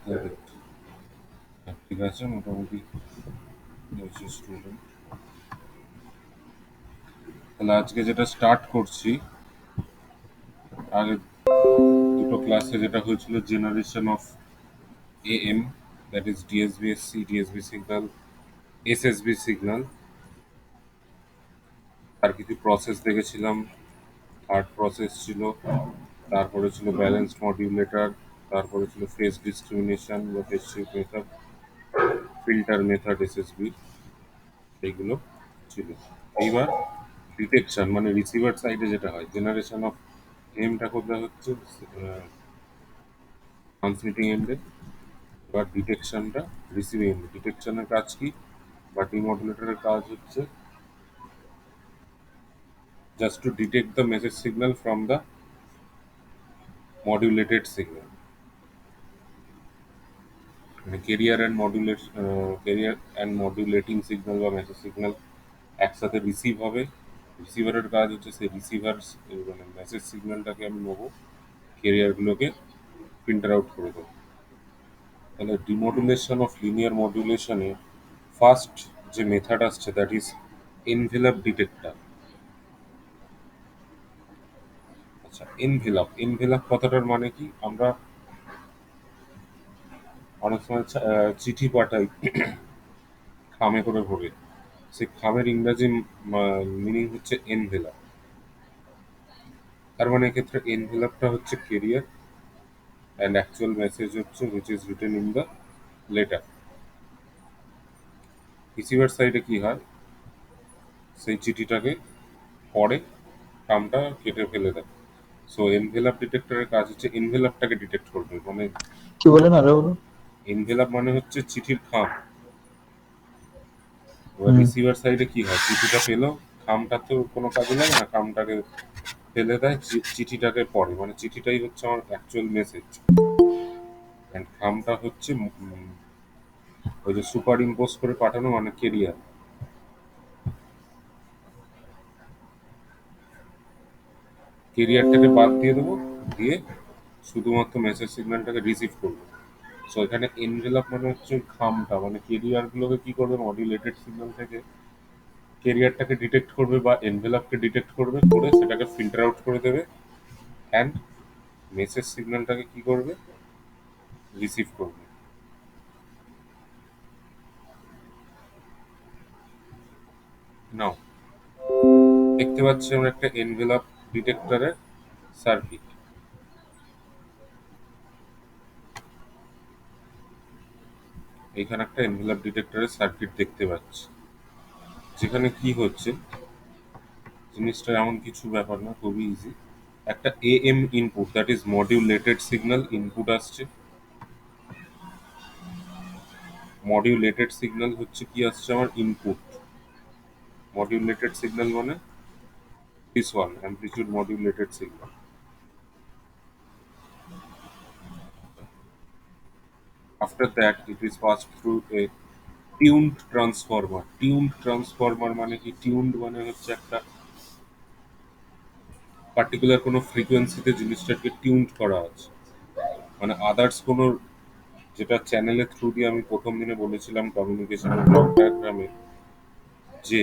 Correct. ঠিক আছে, মোটামুটি হয়েছে স্টুডেন্ট। তাহলে আজকে যেটা স্টার্ট করছি, আগে দুটো ক্লাসে যেটা হয়েছিল generation of AM, that is DSBSC, DSB signal, SSB signal, তার কিছু প্রসেস দেখেছিলাম। থার্ড প্রসেস ছিল, তারপরে ছিল ব্যালেন্সড মডিউলেটর, তারপরে ছিল ফেজ ডিসক্রিমিনেশন বা phase shift method, filter method SSB, এইগুলো ছিল। এইবার ডিটেকশন মানে রিসিভার সাইডে যেটা হয়, জেনারেশন অফ এমটা কোথায় হচ্ছে ট্রান্সমিটিং এন্ডে, এবার ডিটেকশনটা রিসিভিং এন্ডে। ডিটেকশনের কাজ কি, বা ডিমডুলেটরের কাজ হচ্ছে just to detect the message signal from the modulated signal. মানে ক্যারিয়ার অ্যান্ড মডিউলেটিং সিগন্যাল বা মেসেজ সিগন্যাল একসাথে রিসিভ হবে। রিসিভারের কাজ হচ্ছে সেই রিসিভার মানে মেসেজ সিগন্যালটাকে আমি নেবো, ক্যারিয়ারগুলোকে ফিল্টার আউট করে দেবো। তাহলে ডিমডুলেশন অফ লিনিয়ার মডুলেশনে ফার্স্ট যে মেথড আসছে দ্যাট ইজ এনভেলাপ ডিটেক্টর। আচ্ছা, এনভেলাপ কথাটার মানে কি, আমরা অনেক সময় চিঠি পাঠাই খামে করে ভরে, সেই খামের ইংরাজি মিনিং হচ্ছে এনভেলাপ। তার মানে এক্ষেত্রে এনভেলাপটা হচ্ছে কেরিয়ার অ্যান্ড অ্যাকচুয়াল মেসেজ হচ্ছে which is written in the letter. Receiver সাইডে কি হয়, সেই চিঠিটাকে পড়ে, খামটা কেটে ফেলে দেয়। সো এনভেলাপ ডিটেক্টরের কাজ হচ্ছে এনভেলাপটাকে ডিটেক্ট করবে। মানে কি বলেন আরে বলুন। এনভেলাপ মানে হচ্ছে চিঠির খাম। এবার হুম। রিসিভার সাইডে কি হয়, চিঠিটা পেলো, খামটা তো কোনো কাজে লাগে না, খামটাকে ফেলে দেয়, চিঠিটাকে পড়ে। মানে চিঠিটাই হচ্ছে আমার অ্যাকচুয়াল মেসেজ, অ্যান্ড খামটা হচ্ছে ওই যে সুপার ইম্পোজ করে পাঠানো, মানে কেরিয়ার। কেরিয়ারটাকে বাদ দিয়ে দেবো, দিয়ে শুধুমাত্র মেসেজ সিগন্যালটাকে রিসিভ করবো। সো এখানে এনভেলাপ মানে হচ্ছে খামটা, মানে কেরিয়ারগুলোকে কি করবে, মডিউলেটেড সিগন্যাল থেকে কেরিয়ারটাকে ডিটেক্ট করবে বা এনভেলাপকে ডিটেক্ট করবে, করে সেটাকে ফিল্টার আউট করে দেবে, অ্যান্ড মেসেজ সিগন্যালটাকে কি করবে, রিসিভ করবে। নাও দেখতে পাচ্ছি আমরা একটা এনভেলাপ ডিটেক্টরের সার্কিট। এখানে একটা এনভেলাপ ডিটেক্টরের সার্কিট দেখতে পাচ্ছি, যেখানে কি হচ্ছে, জিনিসটা এমন কিছু ব্যাপার না, খুবই ইজি। একটা AM input, that is modulated signal input আসছে। মডিউলেটেড সিগন্যাল হচ্ছে কি আসছে, আমার ইনপুট। মডিউলেটেড সিগন্যাল মানে this one, amplitude modulated signal. After that it is passed through a tuned transformer. Tuned transformer মানে কি, টিউনড মানে হচ্ছে একটা পার্টিকুলার কোনো ফ্রিকোয়েন্সিতে জিনিসটাকে টিউনড করা আছে। মানে আদার্স কোনো, যেটা চ্যানেলের থ্রু দিয়ে আমি প্রথম দিনে বলেছিলাম কমিউনিকেশনের ব্লক ডায়াগ্রামে, যে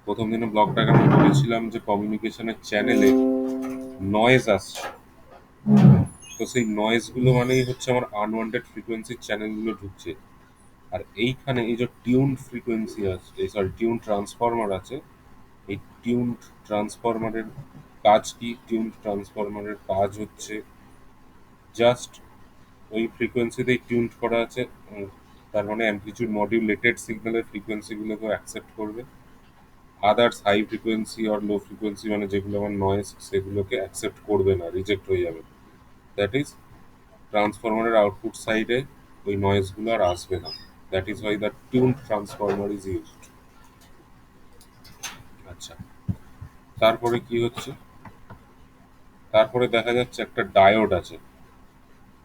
প্রথম দিনে ব্লক ডায়াগ্রামে বলেছিলাম যে কমিউনিকেশনের চ্যানেলে নয়েজ আসছে। তো সেই নয়েজগুলো মানেই হচ্ছে আমার আনওয়ান্টেড ফ্রিকোয়েন্সির চ্যানেলগুলো ঢুকছে। আর এইখানে এই যে টিউন ফ্রিকোয়েন্সি আছে, সরি টিউন ট্রান্সফরমার আছে, এই টিউন ট্রান্সফরমারের কাজ কি, টিউন ট্রান্সফরমারের কাজ হচ্ছে জাস্ট ওই ফ্রিকোয়েন্সিতেই টিউন করা আছে, তার মানে অ্যামপ্লিটিউড মডিউলেটেড সিগন্যালের ফ্রিকোয়েন্সিগুলোকে অ্যাকসেপ্ট করবে, আদার্স হাই ফ্রিকোয়েন্সি আর লো ফ্রিকোয়েন্সি মানে যেগুলো আমার নয়েজ, সেগুলোকে অ্যাকসেপ্ট করবে না, রিজেক্ট হয়ে যাবে। দ্যাট ইজ ট্রান্সফরমারের আউটপুট সাইডে ওই নয়েজগুলো আর আসবে না। That is why the tune transformer is used. আচ্ছা, তারপরে কি হচ্ছে, তারপরে দেখা যাচ্ছে একটা ডায়োড আছে।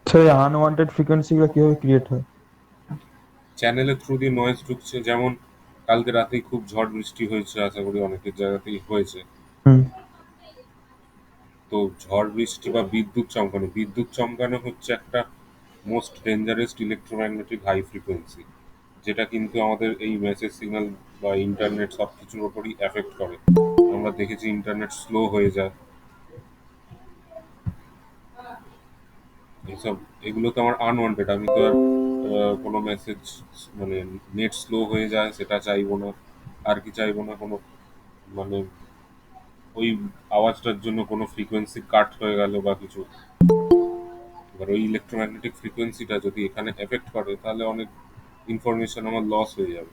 সেই আনওয়ান্টেড ফ্রিকোয়েন্সি গুলো কিভাবে ক্রিয়েট হয়? চ্যানেলের থ্রু দিয়ে নয়েজ ঢুকছে, যেমন কালকে রাতেই খুব ঝড় বৃষ্টি হয়েছে, আশা করি অনেকের জায়গাতেই হয়েছে। হুম। তো ঝড় বৃষ্টি বা বিদ্যুৎ চমকানো হচ্ছে একটা most dangerous electromagnetic high frequency, যেটা কিন্তু আমাদের এই মেসেজ সিগন্যাল বা ইন্টারনেট সব কিছুর ওপরই এফেক্ট করে। আমরা দেখেছি ইন্টারনেট স্লো হয়ে যায়। এইসব এগুলো তো আমার আনওয়ান্টেড। আমি তো আর কোনো মেসেজ মানে নেট স্লো হয়ে যায় সেটা চাইবো না। আর কি চাইবো না, কোনো মানে ওই আওয়াজটার জন্য কোনো ফ্রিকোয়েন্সি কাট হয়ে গেল বা কিছু। এবার ওই ইলেকট্রোম্যাগনেটিক ফ্রিকোয়েন্সিটা যদি এখানে এফেক্ট করে তাহলে অনেক ইনফরমেশন আমার লস হয়ে যাবে।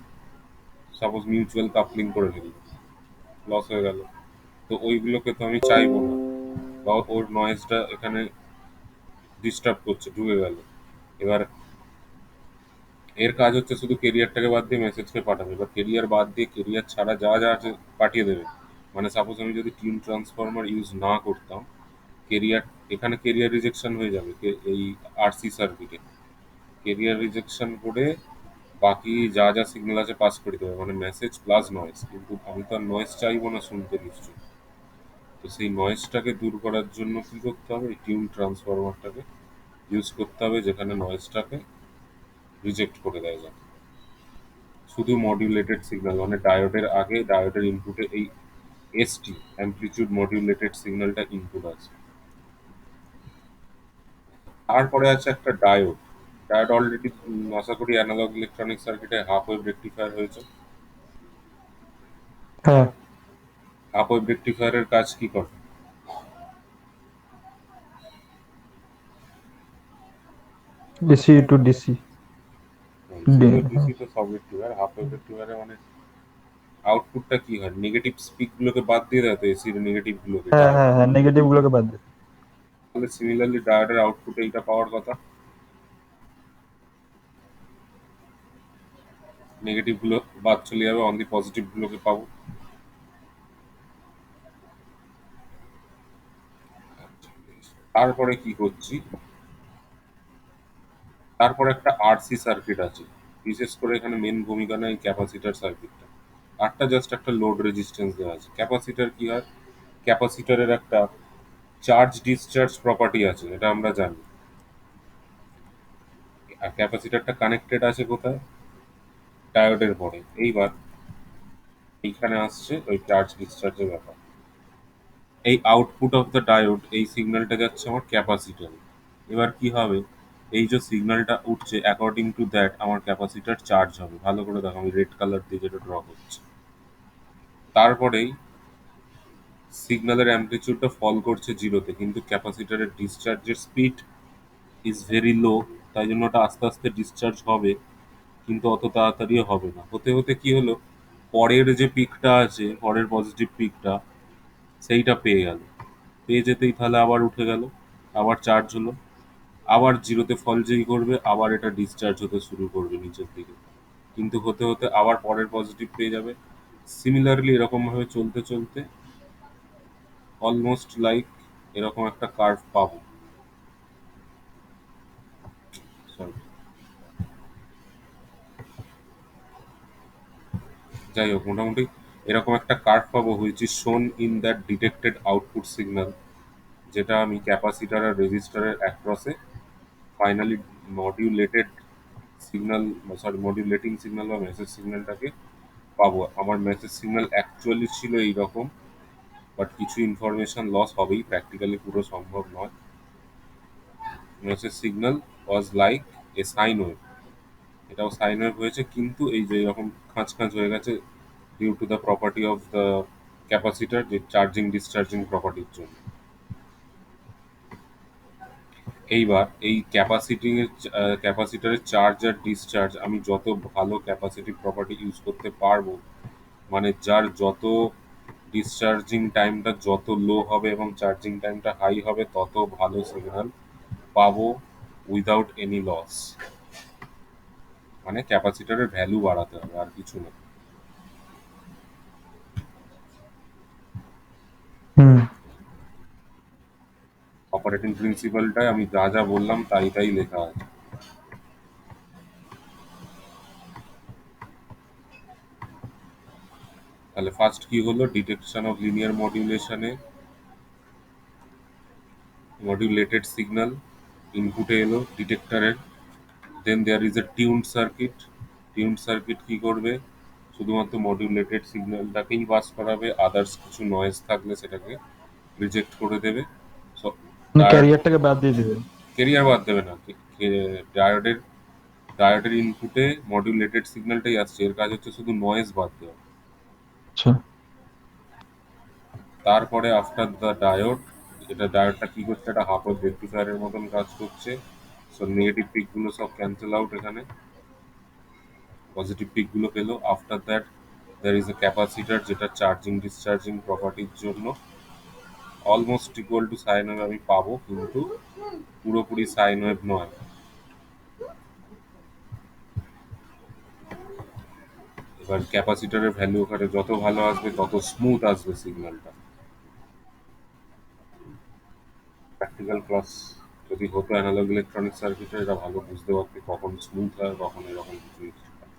সাপোজ মিউচুয়াল কাপলিং করে ফেলি, লস হয়ে গেল। তো ওইগুলোকে তো আমি চাইবো না। বা ওর নয়েজটা এখানে ডিস্টার্ব করছে, ঢুকে গেল। এবার এর কাজ হচ্ছে শুধু কেরিয়ারটাকে বাদ দিয়ে মেসেজকে পাঠাবে। এবার কেরিয়ার বাদ দিয়ে কেরিয়ার ছাড়া যা যা আছে পাঠিয়ে দেবে। মানে সাপোজ আমি যদি টিউন ট্রান্সফরমার ইউজ না করতাম, কেরিয়ার এখানে কেরিয়ার রিজেকশন হয়ে যাবে এই আরসি সার্কিটে। কেরিয়ার রিজেকশন করে বাকি যা যা সিগন্যাল আছে পাস করে দেবে, মানে মেসেজ প্লাস নয়েজ। কিন্তু আমি তো আর নয়েজ চাইবো না শুনতে নিশ্চয়ই। তো সেই নয়েজটাকে দূর করার জন্য কি করতে হবে, টিউন ট্রান্সফরমারটাকে ইউজ করতে হবে, যেখানে নয়েজটাকে রিজেক্ট করে দেয় যায়। শুধু মডিউলেটেড সিগন্যাল, মানে ডায়োডের আগে ডায়োডের ইনপুটে এই এসটি অ্যামপ্লিটিউড মডিউলেটেড সিগন্যালটা ইনপুট আছে। তারপরে আছে একটা ডায়োড। ডায়োড অলরেডি আশা করি অ্যানালগ ইলেকট্রনিক সার্কিটে হাফ ওয়েভ রেকটিফায়ার হয়েছে। হ্যাঁ, হাফ ওয়েভ রেকটিফায়ারের কাজ কি করে? DC two DC. ডিসি তো ডিসি তো সব রেকটিফায়ার, হাফ ওয়েভ রেকটিফায়ারে মানে আউটপুটটা কি হয়, নেগেটিভ স্পিক গুলোকে বাদ দিয়ে দেয় তো, এসির নেগেটিভ গুলোকে হ্যাঁ ডায়োড। হ্যাঁ হ্যাঁ, নেগেটিভ গুলোকে বাদ দে। তাহলে সিমিলারলি ডায়োডের আউটপুটে এইটা পাওয়ার কথা, নেগেটিভ গুলো বাদ চলে যাবে, অনলি পজিটিভ গুলোকে পাবো। তারপরে কি করছি, তারপরে একটা আরসি সার্কিট আছে। বিশেষ করে এখানে মেন ভূমিকা নেয় ক্যাপাসিটার সার্কিটটা। আরটা জাস্ট একটা লোড রেজিস্ট্যান্স দেওয়া আছে। ক্যাপাসিটার কি হয়, ক্যাপাসিটরের একটা চার্জ ডিসচার্জ প্রপার্টি আছে, এটা আমরা জানি। আর ক্যাপাসিটরটা কানেক্টেড আছে কোথায়, ডায়োডের পরে। এইবার এইখানে আসছে ওই চার্জ ডিসচার্জের ব্যাপার। এই আউটপুট অফ দ্য ডায়োড, এই সিগন্যালটা যাচ্ছে আমার ক্যাপাসিটরে। এবার কি হবে, এই যে সিগন্যালটা উঠছে অ্যাকর্ডিং টু দ্যাট আমার ক্যাপাসিটার চার্জ হবে। ভালো করে দেখো, আমি রেড কালার দিয়ে যেটা ড্র করছি। তারপরেই সিগন্যালের অ্যামপ্লিচিউডটা ফল করছে জিরোতে, কিন্তু ক্যাপাসিটরের ডিসচার্জের স্পিড ইজ ভেরি লো। তাই জন্য ওটা আস্তে আস্তে ডিসচার্জ হবে, কিন্তু অত তাড়াতাড়িও হবে না। হতে হতে কি হলো, পরের যে পিকটা আছে, পরের পজিটিভ পিকটা, সেইটা পেয়ে গেল। পেয়ে যেতেই তাহলে আবার উঠে গেল, আবার চার্জ হলো, আবার জিরোতে ফল যেই করবে আবার এটা ডিসচার্জ হতে শুরু করবে নিচের দিকে। কিন্তু হতে হতে আবার পরের পজিটিভ পেয়ে যাবে। সিমিলারলি এরকম ভাবে চলতে চলতে অলমোস্ট লাইক এরকম একটা কার্ভ পাবো। Sorry. যাই হোক, মোটামুটি এরকম একটা কার্ভ পাবো, হুইচ ইজ শোন in that detected output signal, যেটা আমি ক্যাপাসিটার আর রেজিস্টারের অ্যাক্রসে ফাইনালি মডিউলেটেড সিগন্যাল, সরি মডিউলেটিং সিগন্যাল বা মেসেজ সিগন্যালটাকে পাবো। আমার মেসেজ সিগন্যাল অ্যাকচুয়ালি ছিল এইরকম, বাট কিছু ইনফরমেশন লস হবেই, প্র্যাকটিক্যালি পুরো সম্ভব নয়। Message signal was like a sine wave, এটাও সাইন ওয়েভ হয়েছে, কিন্তু এই যে এরকম খাঁচ খাঁচ হয়ে গেছে due to the property of the capacitor, যে চার্জিং ডিসচার্জিং প্রপার্টির জন্য। এইবার এই ক্যাপাসিটারের চার্জ আর ডিসচার্জ আমি যত ভালো ক্যাপাসিটিভ প্রপার্টি ইউজ করতে পারবো, মানে যার যত ডিসচার্জিং টাইমটা যত লো হবে এবং চার্জিং টাইমটা হাই হবে, তত ভালো সিগন্যাল পাবো উইদাউট এনি লস। মানে ক্যাপাসিটরের ভ্যালু বাড়াতে হবে, আর কিছু না। হুম। অপারেটিং প্রিন্সিপালটায় আমি যা যা বললাম তাই তাই লেখা আছে। তাহলে ফার্স্ট কি হলো, ডিটেকশন অফ লিনিয়ার মডিউলেশনে মডিউলেটেড সিগন্যাল ইনপুটে এলো ডিটেক্টরের, then there is a tuned circuit. Tuned circuit কি করবে, শুধুমাত্র মডিউলেটেড সিগন্যালটাকেই পাস করাবে, আদার্স কিছু নয়েজ থাকলে সেটাকে রিজেক্ট করে দেবে। সব মানে ডায়োড, ক্যারিয়ারটাকে বাদ দিয়ে দিবে। কেরিয়ার বাদ দেবে না, ডায়োডের ডায়োডের ইনপুটে মডিউলেটেড সিগন্যালটাই আসছে, এর কাজ হচ্ছে শুধু নয়েজ বাদ দেওয়া। আচ্ছা। তারপরে আফটার দ্য ডায়োড, এটা ডায়োডটা কি করছে, একটা হাফ রেক্টিফায়ারের মতন কাজ করছে। সো নেগেটিভ পিকগুলো সব ক্যান্সেল আউট, এখানে পজিটিভ পিকগুলো পেলো। After that there is a capacitor, যেটা চার্জিং ডিসচার্জিং প্রপার্টির জন্য almost equal to sine wave আমি পাবো, কিন্তু পুরোপুরি সাইন ওয়েভ নয়। এবার ক্যাপাসিটারের ভ্যালু ওখানে যত ভালো আসবে তত স্মুথ আসবে সিগন্যালটা। প্র্যাকটিক্যাল ক্লাস যদি হতো অ্যানালগ ইলেকট্রনিক সার্কিটের, এটা ভালো বুঝতে পারতে কখন স্মুথ হয় কখন এরকম কিছু issue হয়।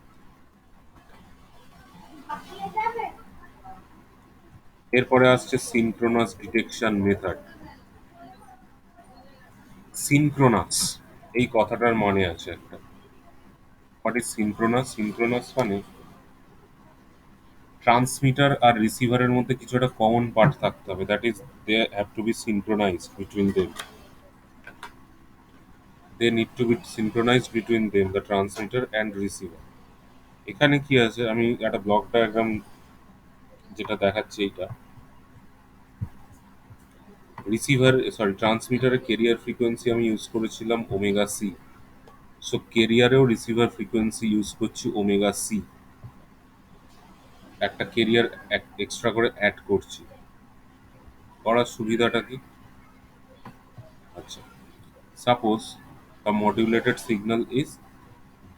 এরপরে আসছে সিনক্রোনাস ডিটেকশন মেথড। সিনক্রোনাস এই কথাটার মানে আছে একটা, হোয়াট ইজ সিনক্রোনাস? সিনক্রোনাস মানে ট্রান্সমিটার আর রিসিভারের মধ্যে কিছু একটা কমন পার্ট থাকতে হবে, that is they have to be synchronized between them, they need to be synchronized between them, the transmitter and receiver. এখানে কি আছে, আমি একটা ব্লক ডায়াগ্রাম যেটা দেখাচ্ছি, এইটা রিসিভার সরি ট্রান্সমিটারের কেরিয়ার ফ্রিকোয়েন্সি আমি ইউজ করেছিলাম ওমেগা সি। সো কেরিয়ারেও রিসিভার ফ্রিকোয়েন্সি ইউজ করছি ওমেগা সি, একটা কেরিয়ার এক্সট্রা করে অ্যাড করছি। করার সুবিধাটা কি, আচ্ছা suppose a modulated signal is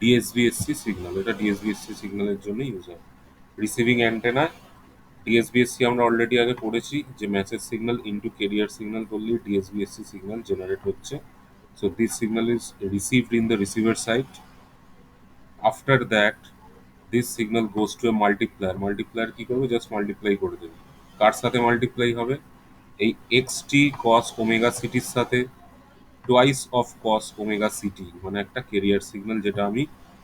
DSBSC signal, এটা ডিএসবিএসসি সিগন্যালের জন্য ইউজ হয়। রিসিভিং অ্যান্টেনা ডিএসবিএসসি আমরা অলরেডি আগে পড়েছি যে message signal into carrier signal করলেই ডিএসবিএসসি সিগন্যাল জেনারেট হচ্ছে। So this signal is received in the receiver side. After that this signal goes to A multiplier. Multiplier কি করবে, জাস্ট মাল্টিপ্লাই করে দেবে। কার সাথে মাল্টিপ্লাই হবে, এই এক্সটি কস ওমেগা সিটির সাথে twice of cos omega c t, মানে একটা কেরিয়ার সিগন্যাল যেটা আমি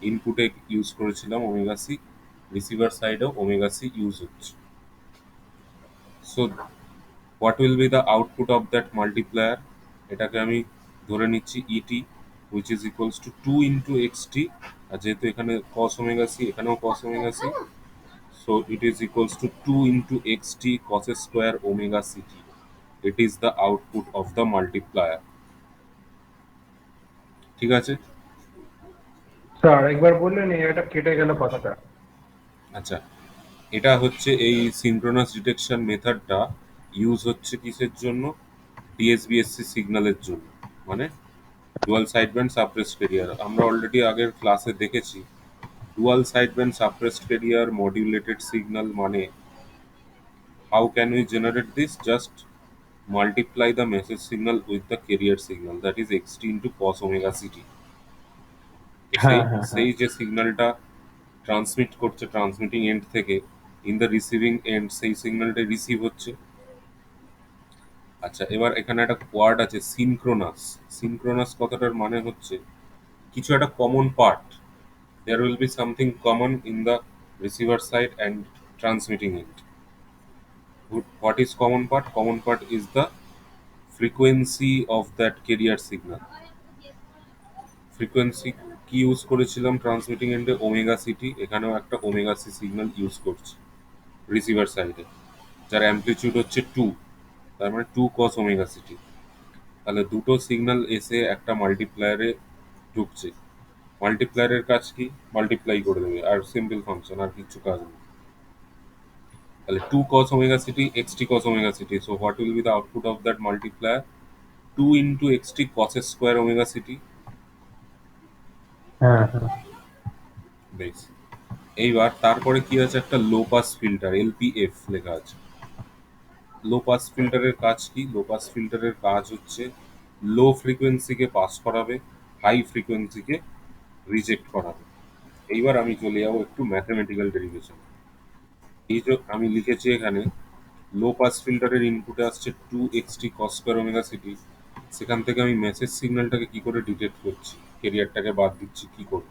ইনপুটে ইউজ করেছিলাম ওমেগা সি, রিসিভার সাইডেও ওমেগা সি ইউজ হচ্ছে। So what will be the output of that multiplier, এটাকে আমি ধরে নিচ্ছি e t which is equals to two into x t, আর যেহেতু এখানে কস ওমেগা সি এখানেও cos omega c, so it is equals to two into x t cos square omega city. It is the output of the multiplier. ঠিক আছে, sir একবার বললেন এটা কেটে গেল কথাটা। আচ্ছা এটা হচ্ছে এই সিনক্রোনাস ডিটেকশন মেথডটা ইউজ হচ্ছে কিসের জন্য, ডিএসবিএসসি সিগন্যালের জন্য, মানে ডুয়াল সাইডব্যান্ড সাপ্রেসড ক্যারিয়ার। আমরা অলরেডি আগের ক্লাসে দেখেছি ডুয়াল সাইডব্যান্ড সাপ্রেসড ক্যারিয়ার মডিউলেটেড সিগন্যাল মানে how can we generate this, just multiply the message signal with the career signal, that is XT into cos omega city. সেই হ্যাঁ, হ্যাঁ, হ্যাঁ। সেই যে সিগন্যালটা ট্রান্সমিট করছে ট্রান্সমিটিং এন্ড থেকে ইন দ্য রিসিভিং এন্ড, সেই সিগন্যালটা রিসিভ হচ্ছে। আচ্ছা এবার এখানে একটা ওয়ার্ড আছে সিনক্রোনাস। সিনক্রোনাস কথাটার মানে হচ্ছে কিছু একটা common part, there will be something common in the receiver side and transmitting end. What is common part? Common part is the frequency of that carrier signal. Frequency কি use করেছিলাম transmitting এন্ডে, omega c t, এখানেও একটা omega c signal use করছি receiver সাইডে, যার amplitude হচ্ছে two, তার মানে টু কস ওমেগা সিটি। তাহলে দুটো সিগন্যাল এসে একটা মাল্টিপ্লায়ারে ঢুকছে, মাল্টিপ্লায়ারের কাজ কি, মাল্টিপ্লাই করে দেবে, আর সিম্পল ফাংশন, আর কিছু কাজ নেই। তাহলে two cos omega c t x t cos omega c t, so what will be the output of that multiplier, two into x t cos square omega c t. হ্যাঁ, হ্যাঁ। বেশ, এইবার তারপরে কি আছে, একটা লো পাস ফিল্টার, এলপিএফ লেখা আছে। লো পাস ফিল্টারের কাজ কি, লো পাস ফিল্টারের কাজ হচ্ছে লো ফ্রিকোয়েন্সিকে পাস করাবে, হাই ফ্রিকোয়েন্সিকে রিজেক্ট করাবে। এইবার আমি চলে যাবো একটু ম্যাথমেটিক্যাল ডেরিভেশন। এই যে আমি লিখেছি এখানে লো পাস ফিল্টারের ইনপুটে আসছে two x t cos square omega c t, সেখান থেকে আমি মেসেজ সিগন্যালটাকে কি করে ডিটেক্ট করছি, কেরিয়ারটাকে বাদ দিচ্ছি কি করে,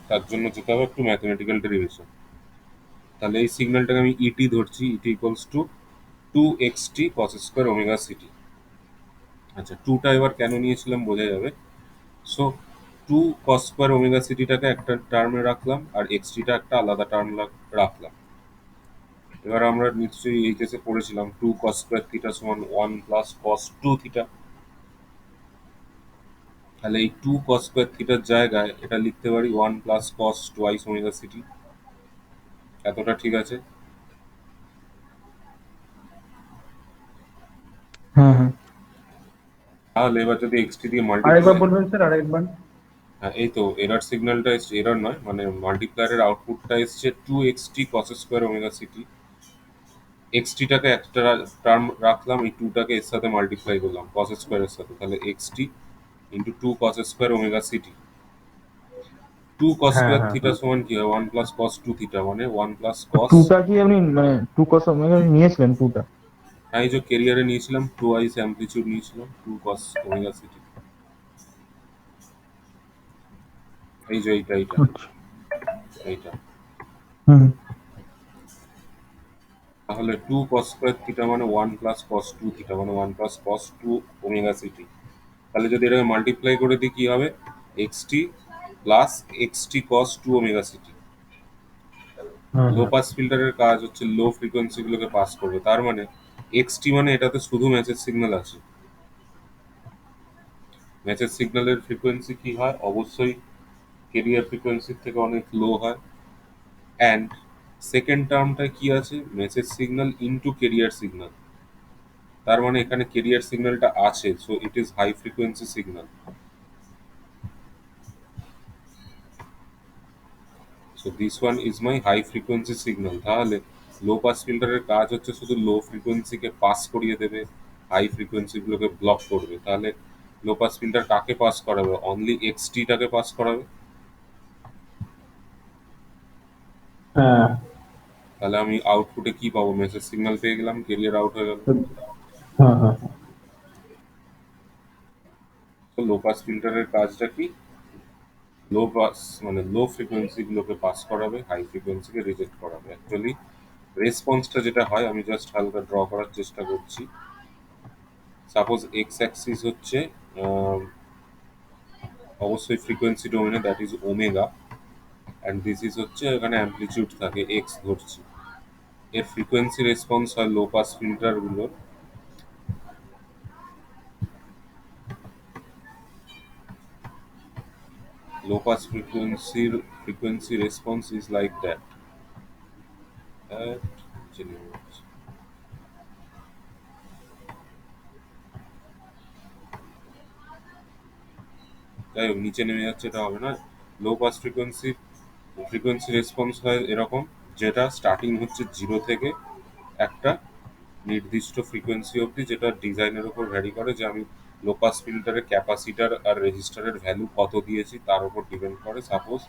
তার জন্য যেতে হবে একটু ম্যাথমেটিক্যাল ডেরিভেশন। তাহলে এই সিগন্যালটাকে আমি ইটি ধরছি, e t equals to 2xt cos square omega c t. আচ্ছা, টুটা এবার কেন নিয়েছিলাম বোঝা যাবে। সো 2 cos স্কোয়ার ওমেগা সিটিটাকে একটা টার্মে রাখলাম আর এক্সটিটা একটা আলাদা টার্ম রাখলাম। এবার আমরা নিশ্চয়ই এই কেসে পড়েছিলাম 2 cos স্কোয়ার থিটা সমান 1 + cos 2 থিটা। তাহলে এই 2 cos স্কোয়ার থিটার জায়গায় এটা লিখতে পারি 1 + cos টুয়াইস ওমেগা সিটি। এতটা ঠিক আছে? হ্যাঁ হ্যাঁ। তাহলে এবার যদি এক্সটি দিয়ে আরেকবার মাল্টিপ্লাই, বলবেন স্যার, আরেকবার। হ্যাঁ এই তো এরর সিগন্যালটা এসছে, এরর নয় মানে মাল্টিপ্লায়ারের আউটপুটটা এসছে 2xt cos square omega c t. এক্সটিটাকে একটা টার্ম রাখলাম, এই টুটাকে এর সাথে মাল্টিপ্লাই করলাম cos স্কোয়ারের সাথে, তাহলে XT into 2 cos square omega city. 2 cos হ্যাঁ স্কোয়ার হ্যাঁ থিটা হ্যাঁ। সমান কি হয় 1 + cos 2 থিটা, মানে 1 + cos। টুটা কি আপনি মানে 2 cos ওমেগা নিয়েছিলেন টুটা? হ্যাঁ এই যে কেরিয়ারে নিয়েছিলাম টুয়াইস অ্যামপ্লিচিউড নিয়েছিলাম 2 cos ওমেগা সিটি। এই যে এইটা এইটা আচ্ছা। এইটা। হুম। তাহলে 2 cos স্কোয়ার থিটা মানে 1 + cos 2 থিটা মানে 1 + cos 2 ওমেগা সিটি। তাহলে যদি এটাকে মাল্টিপ্লাই করে দিই কি হবে, এক্সটি প্লাস এক্সটি কস 2 ওমেগা সিটি। হুম লো হুম। পাস ফিল্টারের কাজ হচ্ছে লো ফ্রিকোয়েন্সিগুলোকে পাস করবে, তার মানে এক্সটি মানে এটাতে শুধু মেসেজ সিগন্যাল আছে। মেসেজ সিগন্যালের ফ্রিকোয়েন্সি কি হয়, অবশ্যই কেরিয়ার ফ্রিকোয়েন্সির থেকে অনেক লো হয়। অ্যান্ড সেকেন্ড টার্মটা কি আছে, message signal into carrier signal, তার মানে এখানে কেরিয়ার সিগন্যালটা আছে, so it is high frequency signal. So this one is my high frequency signal. তাহলে লো পাস ফিল্টারের কাজ হচ্ছে শুধু লো ফ্রিকোয়েন্সিকে পাস করিয়ে দেবে, হাই ফ্রিকোয়েন্সিগুলোকে ব্লক করবে। তাহলে লো পাস ফিল্টার কাকে পাস করাবে, অনলি এক্সটিটাকে পাস করাবে। হ্যাঁ তাহলে আমি আউটপুটে কি পাবো, মেসেজ সিগন্যাল পেয়ে গেলাম, কেরিয়ার আউট হয়ে গেল। হ্যাঁ হ্যাঁ। তো লো পাস ফিল্টারের কাজটা কি, লো পাস মানে লো ফ্রিকোয়েন্সিগুলোকে পাস করাবে, হাই ফ্রিকোয়েন্সিকে রিজেক্ট করাবে। অ্যাকচুয়ালি রেসপন্সটা যেটা হয়, আমি জাস্ট হালকা ড্র করার চেষ্টা করছি। সাপোজ এক্স অ্যাক্সিস হচ্ছে আহ, অবশ্যই ফ্রিকোয়েন্সি ডোমেনে, that is omega, and this is হচ্ছে এখানে অ্যামপ্লিচিউড থাকে এক্স ধরছি। এর ফ্রিকোয়েন্সি রেসপন্স হয় লো পাস ফিল্টারগুলোর, low pass frequency response is like that. যাই হোক নিচে নেমে যাচ্ছে, এটা হবে না। লো পাস ফ্রিকোয়েন্সি রেসপন্স হয় এরকম, যেটা স্টার্টিং হচ্ছে 0 থেকে একটা নির্দিষ্ট ফ্রিকোয়েন্সি অবধি, যেটা ডিজাইনের উপর ভ্যারি করে, যে আমি লো পাস ফিল্টারের ক্যাপাসিটার আর রেজিস্টারের ভ্যালু কত দিয়েছি তার উপর ডিপেন্ড করে। সাপোজ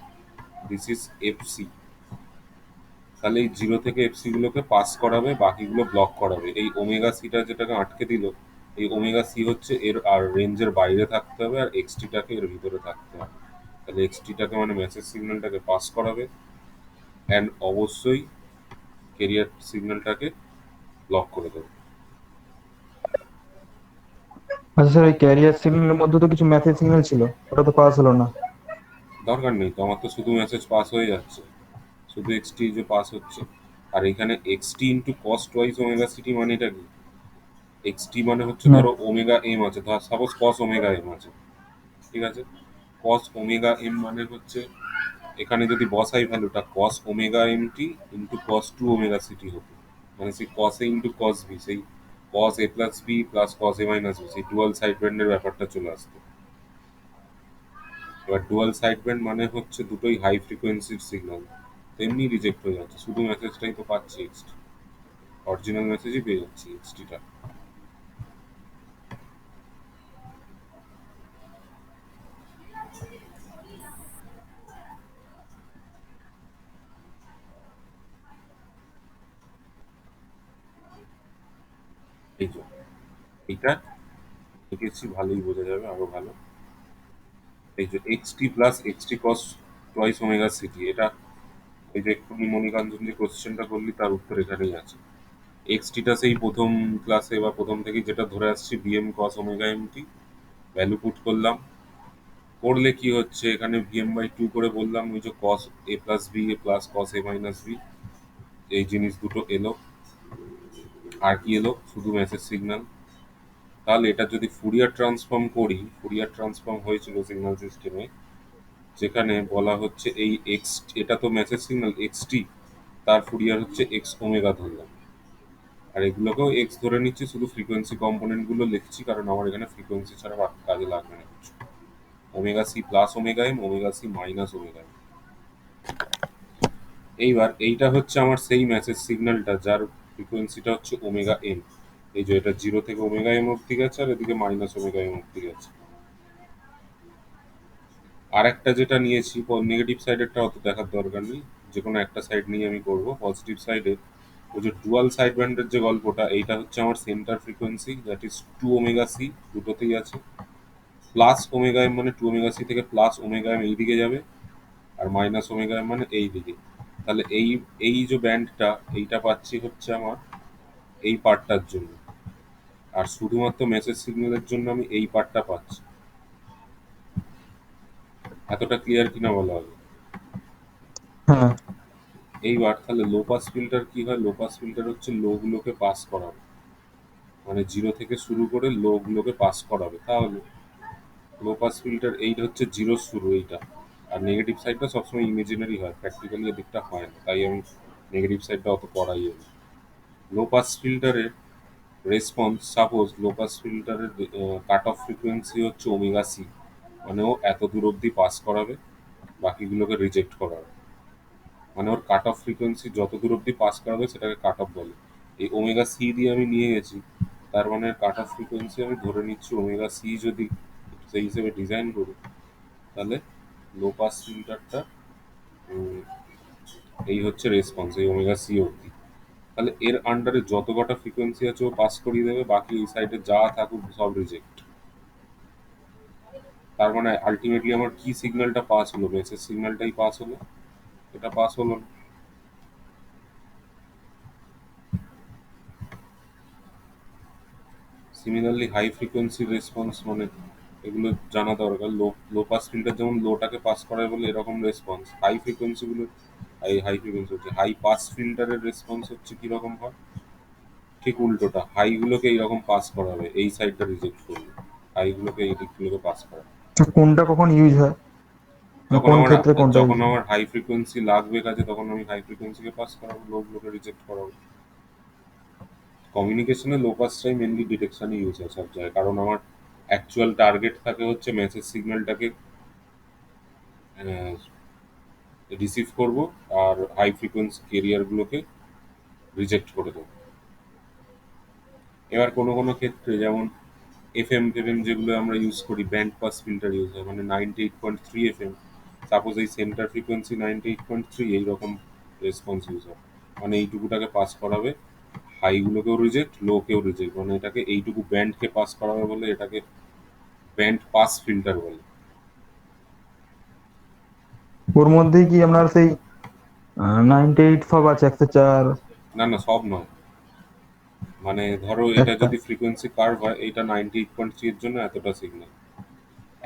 দিস ইজ এফসি, তাহলে এই 0 থেকে এফসি গুলোকে পাস করাবে, বাকিগুলো ব্লক করাবে। এই ওমেগা সিটা যেটাকে আটকে দিল, এই ওমেগা সি হচ্ছে এর আর রেঞ্জের বাইরে থাকতে হবে, আর এক্সটিটাকে এর ভিতরে থাকতে হবে। তাহলে এক্সটিটাকে মানে মেসেজ সিগন্যালটাকে পাস করাবে, অ্যান্ড অবশ্যই কেরিয়ার সিগন্যালটাকে ব্লক করে দেবে। আচ্ছা স্যার, ওই ক্যারিয়ার সিগন্যালের মধ্যে তো কিছু মেসেজ সিগন্যাল ছিল, ওটা তো পাস হলো না। দরকার নেই তো, আমার তো শুধু মেসেজ পাস হয়ে যাচ্ছে, শুধু এক্সটি যে পাস হচ্ছে। আর এখানে XT into cos twice omega c t মানে এটা কি, এক্সটি মানে হচ্ছে না। ধরো ওমেগা এম আছে, ধর সাপোজ কস ওমেগা এম আছে, ঠিক আছে। কস ওমেগা এম মানে হচ্ছে, এখানে যদি বসাই ভ্যালুটা cos omega m t into cos 2 omega c t হতো, মানে সেই cos a into cos b, সেই কস এ প্লাস বি প্লাস কস এ মাইনাস বি, সেই ডুয়াল সাইড ব্যান্ডের ব্যাপারটা চলে আসতো। এবার ডুয়াল সাইড ব্যান্ড মানে হচ্ছে দুটোই হাই ফ্রিকোয়েন্সির সিগন্যাল, তেমনি রিজেক্ট হয়ে যাচ্ছে, শুধু মেসেজটাই তো পাচ্ছি এক্সটি, অরিজিনাল মেসেজই পেয়ে যাচ্ছি এক্সটিটা। এই যে এইটা এঁকেছি, ভালোই বোঝা যাবে, আরো ভালো। এই যে এক্সটি প্লাস এক্সটি কস টুয়াইস ওমেগা সিটি, এটা এই যে এক্ষুনি মণিকাঞ্জন যে কোশ্চেনটা করলি তার উত্তর এখানেই আছে। এক্সটিটা সেই প্রথম ক্লাসে বা প্রথম থেকে যেটা ধরে আসছি b m cos omega m t, value put করলাম। করলে কি হচ্ছে, এখানে ভিএম বাই টু করে বললাম, ওই যে কস এ plus B A plus cos A minus B, এই জিনিস দুটো এলো। আর কি এলো, শুধু মেসেজ সিগন্যাল। তাহলে এটা যদি ফুরিয়ার ট্রান্সফর্ম করি, ফুরিয়ার ট্রান্সফর্ম হয়েছিল সিগন্যাল সিস্টেমে, যেখানে বলা হচ্ছে এই এক্স, এটা তো মেসেজ সিগন্যাল এক্সটি, তার ফুরিয়ার হচ্ছে এক্স ওমেগা ধরলাম। আর এগুলোকেও এক্স ধরে নিচ্ছি, শুধু ফ্রিকোয়েন্সি কম্পোনেন্ট গুলো লিখছি, কারণ আমার এখানে ফ্রিকোয়েন্সি ছাড়া বাকি কাজে লাগবে না কিছু। Omega c plus omega m, omega c minus omega m. এইবার এইটা হচ্ছে আমার সেই মেসেজ সিগন্যালটা যার ফ্রিকোয়েন্সিটা হচ্ছে ওমেগা এম। এই যে এটা জিরো থেকে ওমেগা এম অব্দি গেছে, আর এদিকে মাইনাস ওমেগা এম অব্দি গেছে। আর একটা যেটা নিয়েছি, নেগেটিভ সাইডেরটা অত দেখার দরকার নেই, যে কোনো একটা সাইড নিয়ে আমি করব। পজিটিভ সাইডে ওই যে ডুয়াল সাইড ব্যান্ডের যে গল্পটা, এইটা হচ্ছে আমার centre frequency, that is two omega c, দুটোতেই আছে। প্লাস ওমেগা এম মানে টু ওমেগা সি থেকে প্লাস ওমেগা এম এই দিকে যাবে, আর মাইনাস ওমেগা এম মানে এই দিকে। তাহলে এই এই যে ব্যান্ডটা, এইটা পাচ্ছি হচ্ছে আমার এই পার্টটার জন্য, আর শুধুমাত্র মেসেজ সিগন্যালের জন্য আমি এই পার্টটা পাচ্ছি। এতটা ক্লিয়ার কিনা বলা হবে? হ্যাঁ। এইবার তাহলে লো পাস ফিল্টার কি হয়? লো পাস ফিল্টার হচ্ছে লো গুলোকে পাস করাবে, মানে জিরো থেকে শুরু করে লো গুলোকে পাস করাবে। তাহলে লো পাস ফিল্টার এইটা হচ্ছে জিরো শুরু এইটা। আর নেগেটিভ সাইডটা সবসময় ইমেজিনারি হয়, প্র্যাকটিক্যালি এদিকটা হয় না, তাই আমি নেগেটিভ সাইডটা অত পড়াই না। লো পাস ফিল্টারের রেসপন্স, সাপোজ লো পাস ফিল্টারের কাট অফ ফ্রিকোয়েন্সি হচ্ছে ওমেগা সি, মানে ও এত দূর অবধি পাস করাবে, বাকিগুলোকে রিজেক্ট করাবে। মানে ওর কাট অফ ফ্রিকোয়েন্সি যত দূর অবধি পাস করাবে সেটাকে কাট অফ বলে। এই ওমেগা সি দিয়ে আমি নিয়ে গেছি, তার মানে কাট অফ ফ্রিকোয়েন্সি আমি ধরে নিচ্ছি ওমেগা সি। যদি সেই হিসেবে ডিজাইন করি, তাহলে লো পাস ফিল্টারটা এই হচ্ছে রেসপন্স এই ওমেগা সি অবধি। তাহলে এর আন্ডারে যত কটা ফ্রিকোয়েন্সি আছে ও পাস করিয়ে দেবে, বাকি এই সাইডে যা থাকুক সব রিজেক্ট। তার মানে আলটিমেটলি আমার কি সিগন্যালটা পাস হলো? মেসেজ সিগন্যালটাই পাস হলো, এটা পাস হলো না। সিমিলারলি হাই ফ্রিকোয়েন্সি রেসপন্স, মানে এগুলো জানা দরকার। লো লো পাস ফিল্টার যেমন লোটাকে পাস করায় বলে এরকম রেসপন্স, হাই ফ্রিকোয়েন্সি গুলো, হাই ফ্রিকোয়েন্সি হচ্ছে হাই পাস ফিল্টারের রেসপন্স হচ্ছে কিরকম হয়? ঠিক উল্টোটা, হাই গুলোকে এইরকম পাস করাবে, এই সাইডটা রিজেক্ট করবে, হাই গুলোকে এই দিকগুলোকে পাস করাবে। তো কোনটা কখন ইউজ হয়, মানে যখন কোন আমার ক্ষেত্রে কোনটা যখন ইউজ হয়? আমার হাই ফ্রিকোয়েন্সি লাগবে কাজে, তখন আমি হাই ফ্রিকোয়েন্সিকে পাস করাবো, লো গুলোকে রিজেক্ট করাবো। কমিউনিকেশনে লো পাসটাই মেনলি ডিটেকশনে ইউজ হয় সব জায়গায়, কারণ আমার অ্যাকচুয়াল টার্গেট থাকে হচ্ছে মেসেজ সিগন্যালটাকে রিসিভ করব, আর হাই ফ্রিকোয়েন্সি ক্যারিয়ারগুলোকে রিজেক্ট করে দেবো। এবার কোনো কোনো ক্ষেত্রে যেমন এফএম ফেফএম যেগুলো আমরা ইউজ করি, ব্যান্ড পাস ফিল্টার ইউজ হয়, মানে 98.3 এফএম। সাপোজ এই সেন্টার ফ্রিকোয়েন্সি 98.3, এইরকম রেসপন্স ইউজ হয়, মানে এইটুকুটাকে পাস করাবে, হাইগুলোকেও রিজেক্ট, লোকেও রিজেক্ট, মানে এটাকে এইটুকু ব্যান্ডকে পাস করাবে বলে এটাকে ব্যান্ড পাস ফিল্টার বলে। ওর মধ্যেই কি আপনার সেই 98 সব আছে, 104? না না, সব নয়। মানে ধরো এটা একটা যদি ফ্রিকোয়েন্সি কার্ভ হয়, এইটা 98.3 এর জন্য এতটা সিগন্যাল,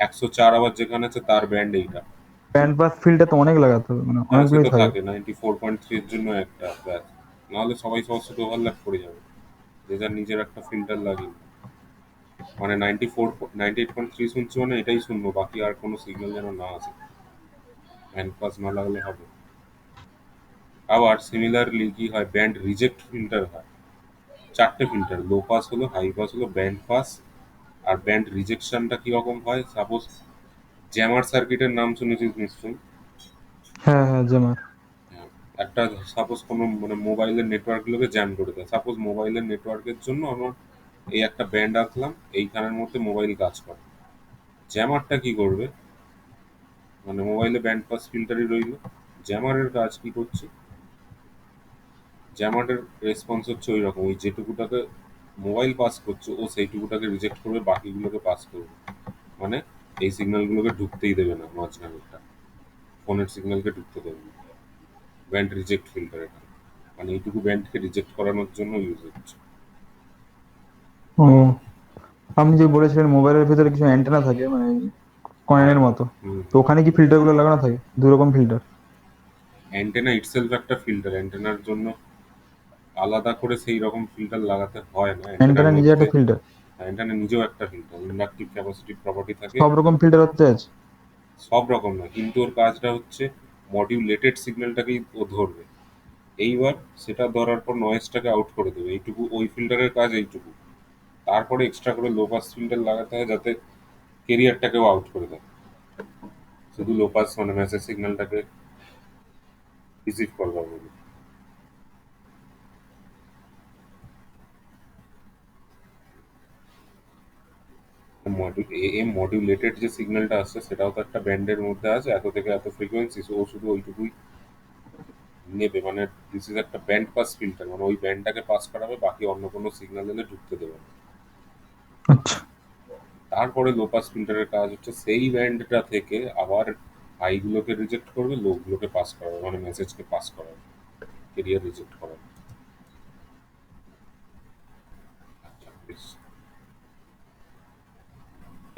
104 আবার যেখানে আছে তার ব্যান্ড এইটা। ব্যান্ড পাস ফিল্ডটা তো অনেক লাগাতে হবে, মানে হ্যাঁ সে অনেকগুলোই তো থাকে। থাকে, 94.3 এর জন্য একটা ব্যাস, নাহলে সবাই সবার সাথে ওভারল্যাপ করে যাবে, যে যার নিজের একটা ফিল্টার লাগিয়ে। মানে 98.3 শুনছি মানে এটাই শুনবো, বাকি আর কোনো সিগন্যাল যেন না আসে, ব্যান্ড পাস না লাগলে হবে। আবার সিমিলারলি কি হয়, ব্যান্ড রিজেক্ট ফিল্টার হয়। চারটে ফিল্টার, লো পাস হলো, হাই পাস হলো, ব্যান্ড পাস। আর ব্যান্ড রিজেকশনটা কিরকম হয়? সাপোজ জ্যামার সার্কিটের নাম শুনেছিস নিশ্চয়ই। হ্যাঁ হ্যাঁ, যেমন হ্যাঁ, একটা সাপোজ কোনো মানে মোবাইলের নেটওয়ার্কগুলোকে জ্যাম করে দেয়, সাপোজ মোবাইলের নেটওয়ার্কের জন্য আমার এই একটা ব্যান্ড আঁকলাম, এইখানের মধ্যে মোবাইল কাজ করে। জ্যামারটা কি করবে? মানে মোবাইলে ব্যান্ড পাস ফিল্টারই রইল, জ্যামারের কাজ কি করছে? জ্যামারের রেসপন্স হচ্ছে ওই রকম, ওই যেটুকুটাকে মোবাইল পাস করছে ও সেইটুকুটাকে রিজেক্ট করবে, বাকিগুলোকে পাস করবে। মানে এই সিগন্যালগুলোকে ঢুকতেই দেবে না, মাঝখানেরটা ফোনের সিগন্যালকে ঢুকতে দেবে না। ব্যান্ড রিজেক্ট ফিল্টার এটা, মানে এইটুকু ব্যান্ডকে রিজেক্ট করানোর জন্য ইউজ হচ্ছে। ও, আপনি যে বলেছিলেন মোবাইলের ভিতরে কিছু অ্যান্টেনা থাকে মানে হ্যাঁ। কয়েনের মতো, হুম। তো ওখানে কি ফিল্টার গুলো লাগানো থাকে, দু রকম ফিল্টার? অ্যান্টেনা ইটসেলফ একটা ফিল্টার, অ্যান্টেনার জন্য আলাদা করে সেই রকম ফিল্টার লাগাতে হয় না অ্যান্টেনার অ্যান্টেনা নিজে মধ্যে। একটা ফিল্টার? অ্যান্টেনা নিজেও একটা ফিল্টার, ইন্ডাকটিভ ক্যাপাসিটিভ প্রপার্টি থাকে। সব রকম ফিল্টার হতে আছে? সব রকম না, কিন্তু ওর কাজটা হচ্ছে মডিউলেটেড সিগন্যালটাকেই ও ধরবে। এইবার সেটা ধরার পর নয়েজটাকে আউট করে দেবে, এইটুকু ওই ফিল্টারের কাজ এইটুকু। তারপরে এক্সট্রা করে লো পাস ফিল্টার লাগাতে হয় যাতে কেরিয়ারটাকেও আউট করে দেয়, শুধু লো পাস মানে মেসেজ সিগন্যালটাকে রিসিভ করবার বলে। এম মডিউলেটেড যে সিগন্যালটা আসছে সেটাও তো একটা ব্যান্ডের মধ্যে আছে, এত থেকে এত ফ্রিকোয়েন্সি, ও শুধু ওইটুকুই নেবে। মানে দিস ইজ একটা ব্যান্ড পাস ফিল্টার, মানে ওই ব্যান্ডটাকে পাস করাবে, বাকি অন্য কোনো সিগন্যাল এলে ঢুকতে দেবে না। আচ্ছা। তারপরে লো পাস ফিল্টারের কাজ হচ্ছে সেই ব্যান্ডটা থেকে আবার হাইগুলোকে রিজেক্ট করবে, লো গুলোকে পাস করাবে, মানে মেসেজকে পাস করাবে, কেরিয়ার রিজেক্ট করাবে। আচ্ছা, বেশ।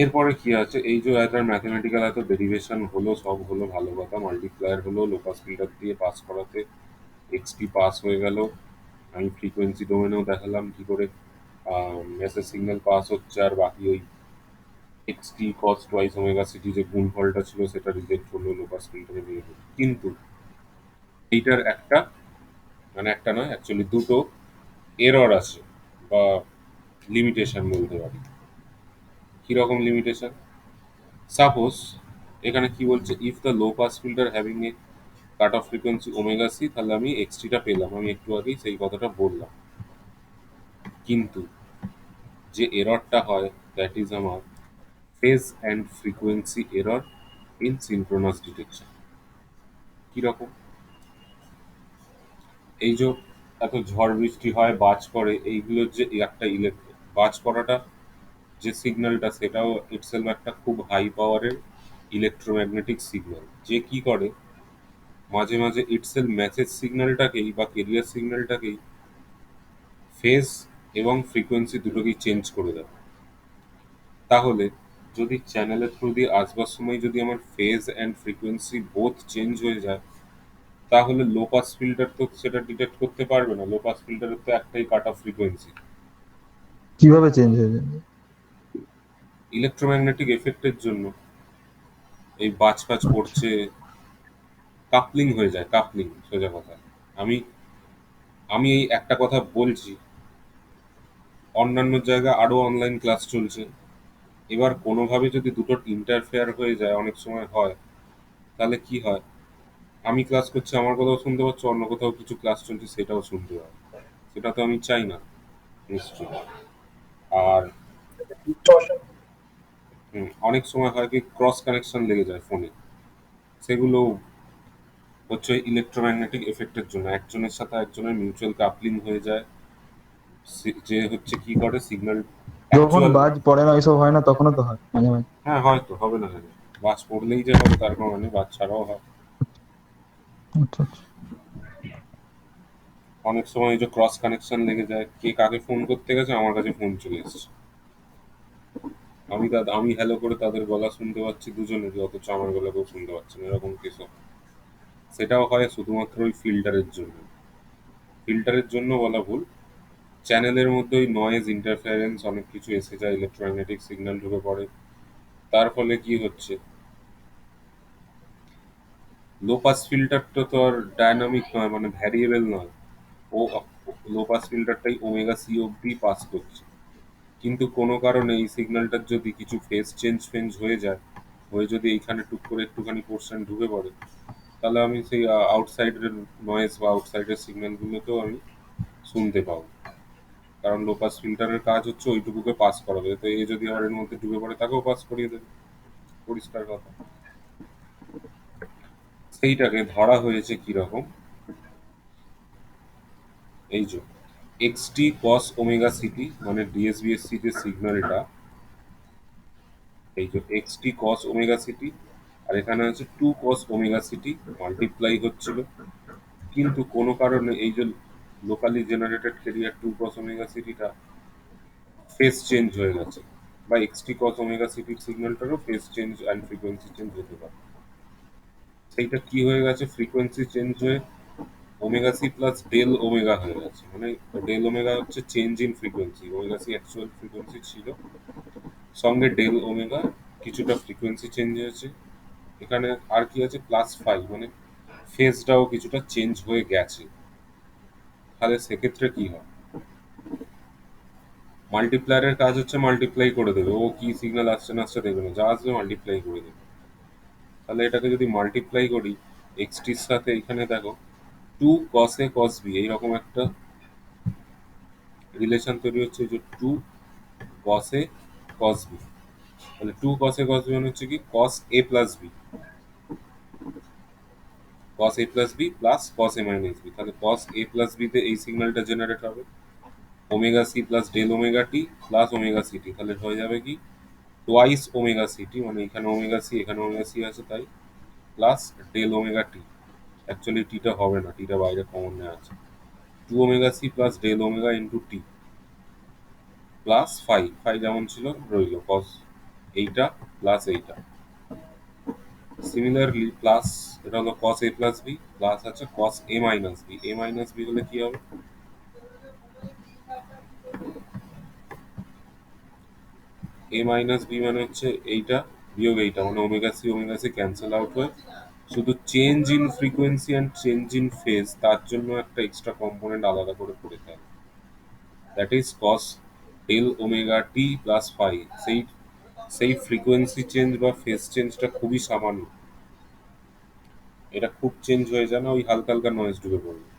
এরপরে কি আছে, এই যে একটা ম্যাথমেটিক্যাল এত ডেরিভেশন হলো, সব হলো ভালো কথা, মাল্টিপ্লায়ার হলো, লো পাস ফিল্টার দিয়ে পাস করাতে এক্সটি পাস হয়ে গেল। আমি ফ্রিকোয়েন্সি ডোমেনেও দেখালাম কি করে মেসেজ সিগন্যাল পাস হচ্ছে, আর বাকি ওই এক্সটি কস টোয়াইস ওমেগা সিটি যে গুণফলটা ছিল সেটা রিজেক্ট করলো, লো পাস ফিল্টারে দিয়ে দিল। কিন্তু এইটার একটা, মানে একটা নয় অ্যাকচুয়ালি দুটো এরর আছে, বা লিমিটেশন বলতে পারি। কিরকম লিমিটেশন? সাপোজ এখানে কি বলছে, if the low pass filter having a cut off frequency omega c, তাহলে আমি এক্সটিটা পেলাম, আমি একটু আগেই সেই কথাটা বললাম। কিন্তু যে এররটা হয় দ্যাট ইজ আমার phase and frequency error in synchronous detection. কিরকম? এই যে এত ঝড় বৃষ্টি হয়, বাজ পড়ে, এইগুলোর যে একটা বাজ পড়াটা যে সিগন্যালটা, সেটাও ইটসেলফ একটা খুব হাই পাওয়ারের ইলেকট্রোম্যাগনেটিক সিগন্যাল, যে কি করে মাঝে মাঝে ইটসেলফ মেসেজ সিগন্যালটাকেই বা কেরিয়ার সিগন্যালটাকেই ফেজ এবং ফ্রিকোয়েন্সি দুটোকেই চেঞ্জ করে দেয়। তাহলে যদি চ্যানেলের থ্রু দিয়ে আসবার সময় যদি আমার phase and frequency both change হয়ে যায়, তাহলে লো পাস ফিল্টার তো সেটা ডিটেক্ট করতে পারবে না। লো পাস ফিল্টারের তো একটাই কাট অফ ফ্রিকোয়েন্সি। কিভাবে চেঞ্জ হয়ে যায়? ইলেকট্রোম্যাগনেটিক এফেক্টের জন্য এই বাজ ফাজ আচ্ছা। পড়ছে, কাপলিং হয়ে যায়, কাপলিং সোজা কথা। আমি আমি এই একটা কথা বলছি, অন্যান্য জায়গায় আরো অনলাইন ক্লাস চলছে, এবার কোনোভাবে যদি দুটো ইন্টারফেয়ার হয়ে যায়, অনেক সময় হয়, তাহলে কি হয়, আমি ক্লাস করছি, আমার কথাও শুনতে পাচ্ছ, অন্য কোথাও কিছু ক্লাস চলছে সেটাও শুনতে পাবে। সেটা তো আমি চাই না নিশ্চয়ই। আর অনেক সময় হয় কি, ক্রস কানেকশন লেগে যায় ফোনে, সেগুলো হচ্ছে ইলেকট্রোম্যাগনেটিক এফেক্টের জন্য, একজনের সাথে একজনের মিউচুয়াল কাপলিং হয়ে যায়। যে হচ্ছে কি করে সিগন্যাল যখন অ্যাকচুয়াল। বাজ পড়ে না ওইসব হয় না তখনও তো হয় মাঝে মাঝে? হ্যাঁ হয়তো, হবে না কেন? বাজ পড়লেই যে হবে তার কোনো মানে, বাজ ছাড়াও হয়। আচ্ছা আচ্ছা। অনেক সময় যে ক্রস কানেকশন লেগে যায়, কে কাকে ফোন করতে গেছে, আমার কাছে ফোন চলে এসেছে, আমি হ্যালো করে তাদের গলা শুনতে পাচ্ছি দুজনেরই, অথচ আমার গলা কেউ শুনতে পাচ্ছে না, এরকম কিছু। সেটাও হয় শুধুমাত্র ওই ফিল্টারের জন্য। ফিল্টারের জন্য বলা ভুল, চ্যানেলের মধ্যে ওই নয়েজ ইন্টারফারেন্স অনেক কিছু এসে যায়, ইলেকট্রোম্যাগনেটিক সিগন্যাল ঢুকে পড়ে। তার ফলে কি হচ্ছে, লো পাস ফিল্টারটা তো আর ডায়নামিক নয়, মানে ভ্যারিয়েবল নয়। ও লো পাস ফিল্টারটাই ওমেগা সি অব্দি পাস করছে, কিন্তু কোনো কারণে এই সিগন্যালটার যদি কিছু ফেজ চেঞ্জ ফেঞ্জ হয়ে যায়, হয়ে যদি এইখানে টুক করে একটুখানি পোর্শন ঢুকে পড়ে, তাহলে আমি সেই আউটসাইডের নয়েজ বা আউটসাইডের সিগন্যালগুলোকেও আমি শুনতে পাবো। কারণ লো পাস ফিল্টারের কাজ হচ্ছে ওইটুকুকে পাস করাবে, তো এ যদি আমার এর মধ্যে ঢুকে পড়ে তাকেও পাস করিয়ে দেবে, পরিষ্কার কথা। সেইটাকে ধরা হয়েছে কিরকম, এই যে এক্সটি কস ওমেগা সিটি মানে ডিএসবিএসসি যে সিগন্যালটা, এই যে এক্সটি কস ওমেগা সিটি, আর এখানে আছে two cos omega c t multiply হচ্ছিল, কিন্তু কোনো কারণে এই যে locally generated carrier two cos omega সিটিটা ফেজ চেঞ্জ হয়ে গেছে, বা এক্সটি কস ওমেগা সিটির সিগন্যালটারও phase change and frequency change হতে পারে। সেইটা কি হয়ে গেছে, ফ্রিকোয়েন্সি চেঞ্জ হয়ে omega c plus del omega হয়ে গেছে। মানে ডেল ওমেগা হচ্ছে change in frequency, omega c actual frequency ছিল, সঙ্গে ডেল ওমেগা কিছুটা ফ্রিকোয়েন্সি চেঞ্জ হয়েছে। এখানে আর কি আছে, প্লাস ফাইভ, মানে ফেজটাও কিছুটা চেঞ্জ হয়ে গেছে। তাহলে সেক্ষেত্রে কি হয়, মাল্টিপ্লায়ারের কাজ হচ্ছে মাল্টিপ্লাই করে দেবে, ও কি সিগন্যাল আসছে না আসছে দেখবে না, যা আসবে মাল্টিপ্লাই করে দেবে। তাহলে এটাকে যদি মাল্টিপ্লাই করি এক্সটির সাথে, এখানে দেখো two cos A cos B এইরকম একটা রিলেশন তৈরি হচ্ছে, যে two cos A cos B, তাহলে two cos A cos B মানে হচ্ছে কি কস এ প্লাস বি, কস এ প্লাস বি প্লাস কস এ মাইনাস বি। তাহলে কস এ প্লাস বি তে এই সিগন্যালটা জেনারেট হবে, omega c plus del omega t plus omega c t, তাহলে হয়ে যাবে কি টোয়াইস ওমেগা সি টি, মানে এখানে ওমেগা সি এখানে ওমেগা সি আছে তাই, plus del omega t, actually টিটা হবে না, টিটা বাইরে কমন নেওয়া আছে, two omega c plus del omega into t plus five, five যেমন ছিল রইল, কস এইটা প্লাস এইটা, সিমিলারলি প্লাস এটা হলো কস এ প্লাস বি, প্লাস আছে কস এ মাইনাস বি, এ মাইনাস বি হলে কি হবে, এ মাইনাস বি মানে হচ্ছে এইটা বিয়োগ এইটা, মানে ওমেগা সি ক্যান্সেল আউট হয়ে শুধু change in frequency and change in phase, তার জন্য একটা এক্সট্রা কম্পোনেন্ট আলাদা করে পড়ে থাকে, that is cos del omega t plus phi. সেই সেই ফ্রিকোয়েন্সি চেঞ্জ বা ফেজ চেঞ্জটা খুবই সামান্য, এটা খুব চেঞ্জ হয়ে যায় না, ওই হালকা হালকা নয়েজ ঢুকে পড়বে,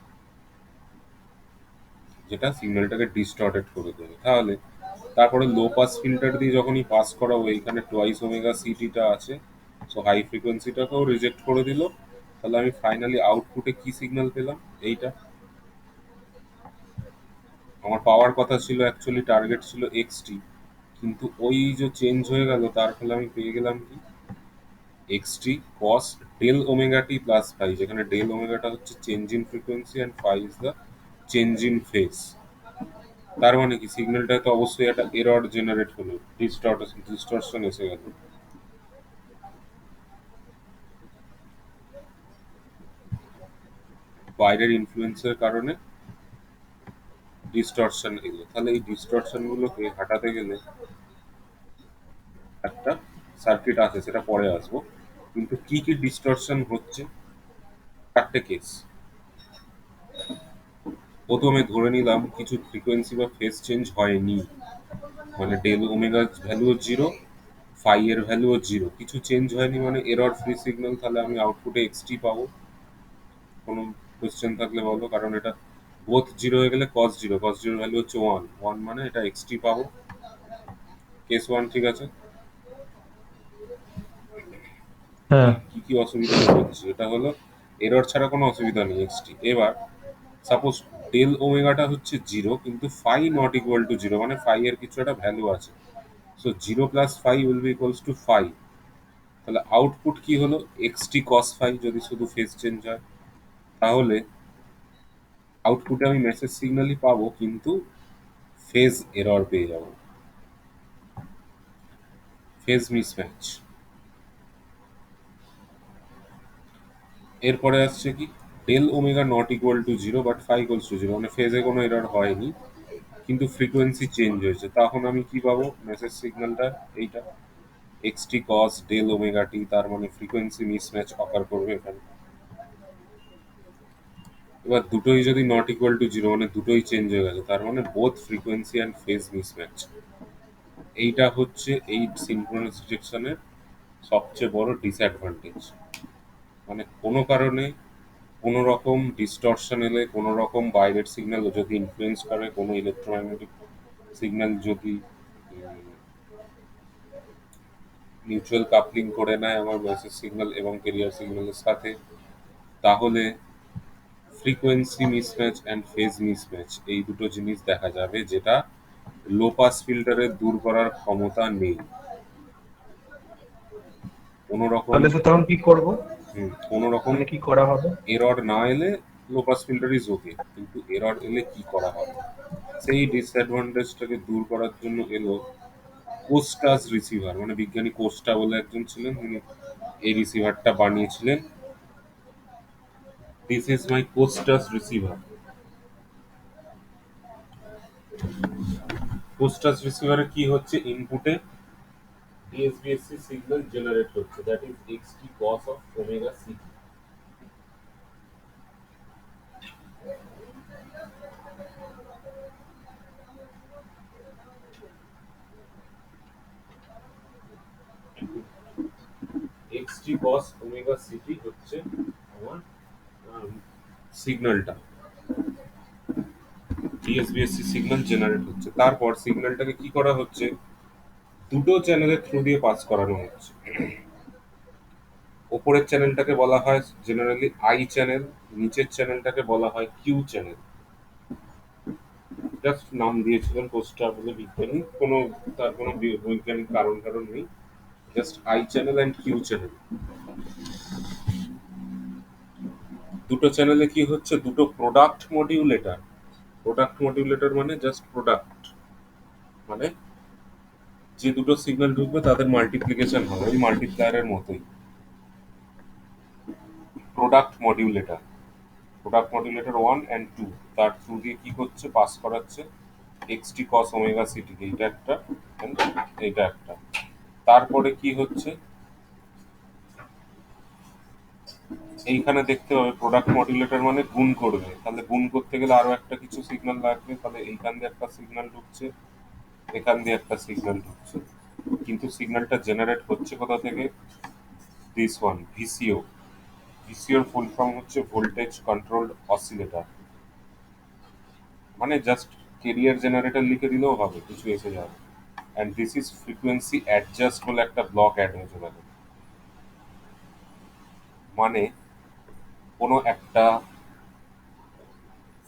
যেটা সিগন্যালটাকে ডিস্টর্টেড করে দেবে। তাহলে তারপরে লো পাস ফিল্টার দিয়ে যখনই পাস করাবো, এইখানে টোয়াইস ওমেগা সিটিটা আছে, সো হাই ফ্রিকোয়েন্সিটাকেও রিজেক্ট করে দিল, তাহলে আমি ফাইনালি আউটপুটে কি সিগন্যাল পেলাম, এইটা। আমার পাওয়ার কথা ছিল অ্যাকচুয়ালি, টার্গেট ছিল এক্সটি, কিন্তু ওই যে চেঞ্জ হয়ে গেল তার ফলে আমি পেয়ে গেলাম কি x t cos del omega t plus phi, যেখানে ডেল ওমেগাটা হচ্ছে change in frequency and phi is the change in phase. তার মানে কি সিগন্যালটা তো অবশ্যই একটা এরর জেনারেট হলো, ডিস্টরশন এসে গেল, বাইরের ইনফ্লুয়েন্সের কারণে ডিস্টরশন এলো। তাহলে এই ডিস্টরশন গুলোকে হাঁটাতে গেলে একটা সার্কিট আছে, সেটা পরে আসবো, কিন্তু কি কি ডিস্টরশন হচ্ছে, চারটে কেস। প্রথমে ধরে নিলাম কিছু ফ্রিকোয়েন্সি বা ফেজ চেঞ্জ হয়নি, মানে ডেল ওমেগার ভ্যালুও জিরো, ফাই এর ভ্যালুও জিরো, কিছু চেঞ্জ হয়নি মানে এরর ফ্রি সিগন্যাল, তাহলে আমি আউটপুটে এক্সটি পাবো। কোনো কোয়েশ্চেন থাকলে বলো, কারণ এটা বোথ জিরো হয়ে গেলে কস জিরো, কস জিরোর ভ্যালু হচ্ছে ওয়ান, ওয়ান মানে এটা এক্সটি পাবো, কেস ওয়ান ঠিক আছে। হ্যাঁ। কি কি অসুবিধা হচ্ছে, এটা হলো এরর ছাড়া কোনো অসুবিধা নেই এক্সটি। এবার সাপোজ ডেল ওমেগাটা হচ্ছে জিরো, কিন্তু phi not equal to zero, মানে ফাই এর কিছু একটা ভ্যালু আছে, so zero plus phi will be equals to phi. তাহলে আউটপুট কি হলো, এক্সটি কস ফাই, যদি শুধু ফেজ চেঞ্জ হয়, তাহলে আউটপুটে আমি মেসেজ সিগন্যালই পাবো, কিন্তু ফেজ এরর পেয়ে যাব, ফেজ মিসম্যাচ। এরপরে আসছে কি del omega not equal to zero but phi equals to zero, মানে ফেজে কোনো এরর হয়নি কিন্তু ফ্রিকোয়েন্সি চেঞ্জ হয়েছে, তখন আমি কি পাবো, মেসেজ সিগন্যালটা এইটা এক্সটি কস ডেল ওমেগা টি, তার মানে ফ্রিকোয়েন্সি মিসম্যাচ অকার করবে এখানে। এবার দুটোই যদি নট ইকুয়াল টু জিরো, মানে দুটোই চেঞ্জ হয়ে গেছে, তার মানে both frequency and phase mismatch. এইটা হচ্ছে এই সিনক্রোনাস ডিটেকশনের সবচেয়ে বড় ডিসঅ্যাডভান্টেজ। মানে কোনো কারণে কোনো রকম ডিস্টরশন এলে, কোনো রকম বাইরের সিগন্যাল যদি ইনফ্লুয়েন্স করে, কোনো ইলেকট্রোম্যাগনেটিক সিগন্যাল যদি মিউচুয়াল কাপলিং করে নেয় আমার মেসেজ সিগন্যাল এবং ক্যারিয়ার সিগন্যালের সাথে, তাহলে frequency mismatch and phase mismatch এই দুটো জিনিস দেখা যাবে, যেটা লো পাস ফিল্টারের দূর করার ক্ষমতা নেই কোনো রকম। তাহলে স্যার তখন কি করব? কোনো রকম মানে কি করা হবে? এরর না এলে লো পাস ফিল্টার ইজ ওকে, কিন্তু এরর এলে কি করা হবে, সেই ডিসঅ্যাডভান্টেজটাকে দূর করার জন্য এলো কোস্টাস রিসিভার। মানে বিজ্ঞানী কোস্টা বলে একজন ছিলেন, তিনি এই রিসিভারটা বানিয়েছিলেন। This is my Costas receiver. Costas রিসিভারে কি হচ্ছে, ইনপুটে ডিএসবিএসসি সিগন্যাল জেনারেট হচ্ছে, that is x t cos of omega c t. X t cos omega c t হচ্ছে আমার সিগন্যালটা, ডিএসবিএসসি সিগন্যাল জেনারেট হচ্ছে। তারপর সিগন্যালটাকে কি করা হচ্ছে, দুটো চ্যানেলের থ্রু দিয়ে পাস করানো হচ্ছে। ওপরের চ্যানেলটাকে বলা হয় জেনারেলি আই চ্যানেল, নিচের চ্যানেলটাকে বলা হয় কিউ চ্যানেল। জাস্ট নাম দিয়েছিলেন কোস্টা বলে বিজ্ঞানী, কোনো তার কোনো বৈজ্ঞানিক কারণ নেই, just I channel and Q channel. দুটো চ্যানেলে কি হচ্ছে, দুটো প্রোডাক্ট মডিউলেটর। প্রোডাক্ট মডিউলেটর মানে জাস্ট প্রোডাক্ট, মানে যে দুটো সিগন্যাল ঢুকবে তাদের মাল্টিপ্লিকেশন হবে, ওই মাল্টিপ্লায়ারের মতোই। Product modulator, product modulator 1 and 2, তার থ্রু দিয়ে কি করছে, পাস করাচ্ছে এক্সটি কস ওমেগা সিটি, এইটা একটা and এইটা একটা। তারপরে কি হচ্ছে, এইখানে দেখতে হবে প্রোডাক্ট মডিউলেটর মানে গুণ করবে, তাহলে গুণ করতে গেলে আরো একটা কিছু সিগন্যাল লাগবে, তাহলে এইখান দিয়ে একটা সিগন্যাল ঢুকছে, এখান দিয়ে একটা সিগন্যাল ঢুকছে, কিন্তু সিগন্যালটা জেনারেট হচ্ছে কোথা থেকে, দিস ওয়ান ভিসিও। ভিসিওর ফুল ফর্ম হচ্ছে ভোল্টেজ কন্ট্রোলড অসিলেটর, মানে জাস্ট কেরিয়ার জেনারেটর লিখে দিলেও হবে, কিছু এসে যাবে। And this is frequency adjust বলে একটা ব্লক অ্যাড হয়ে যাবে। মানে কোনো একটা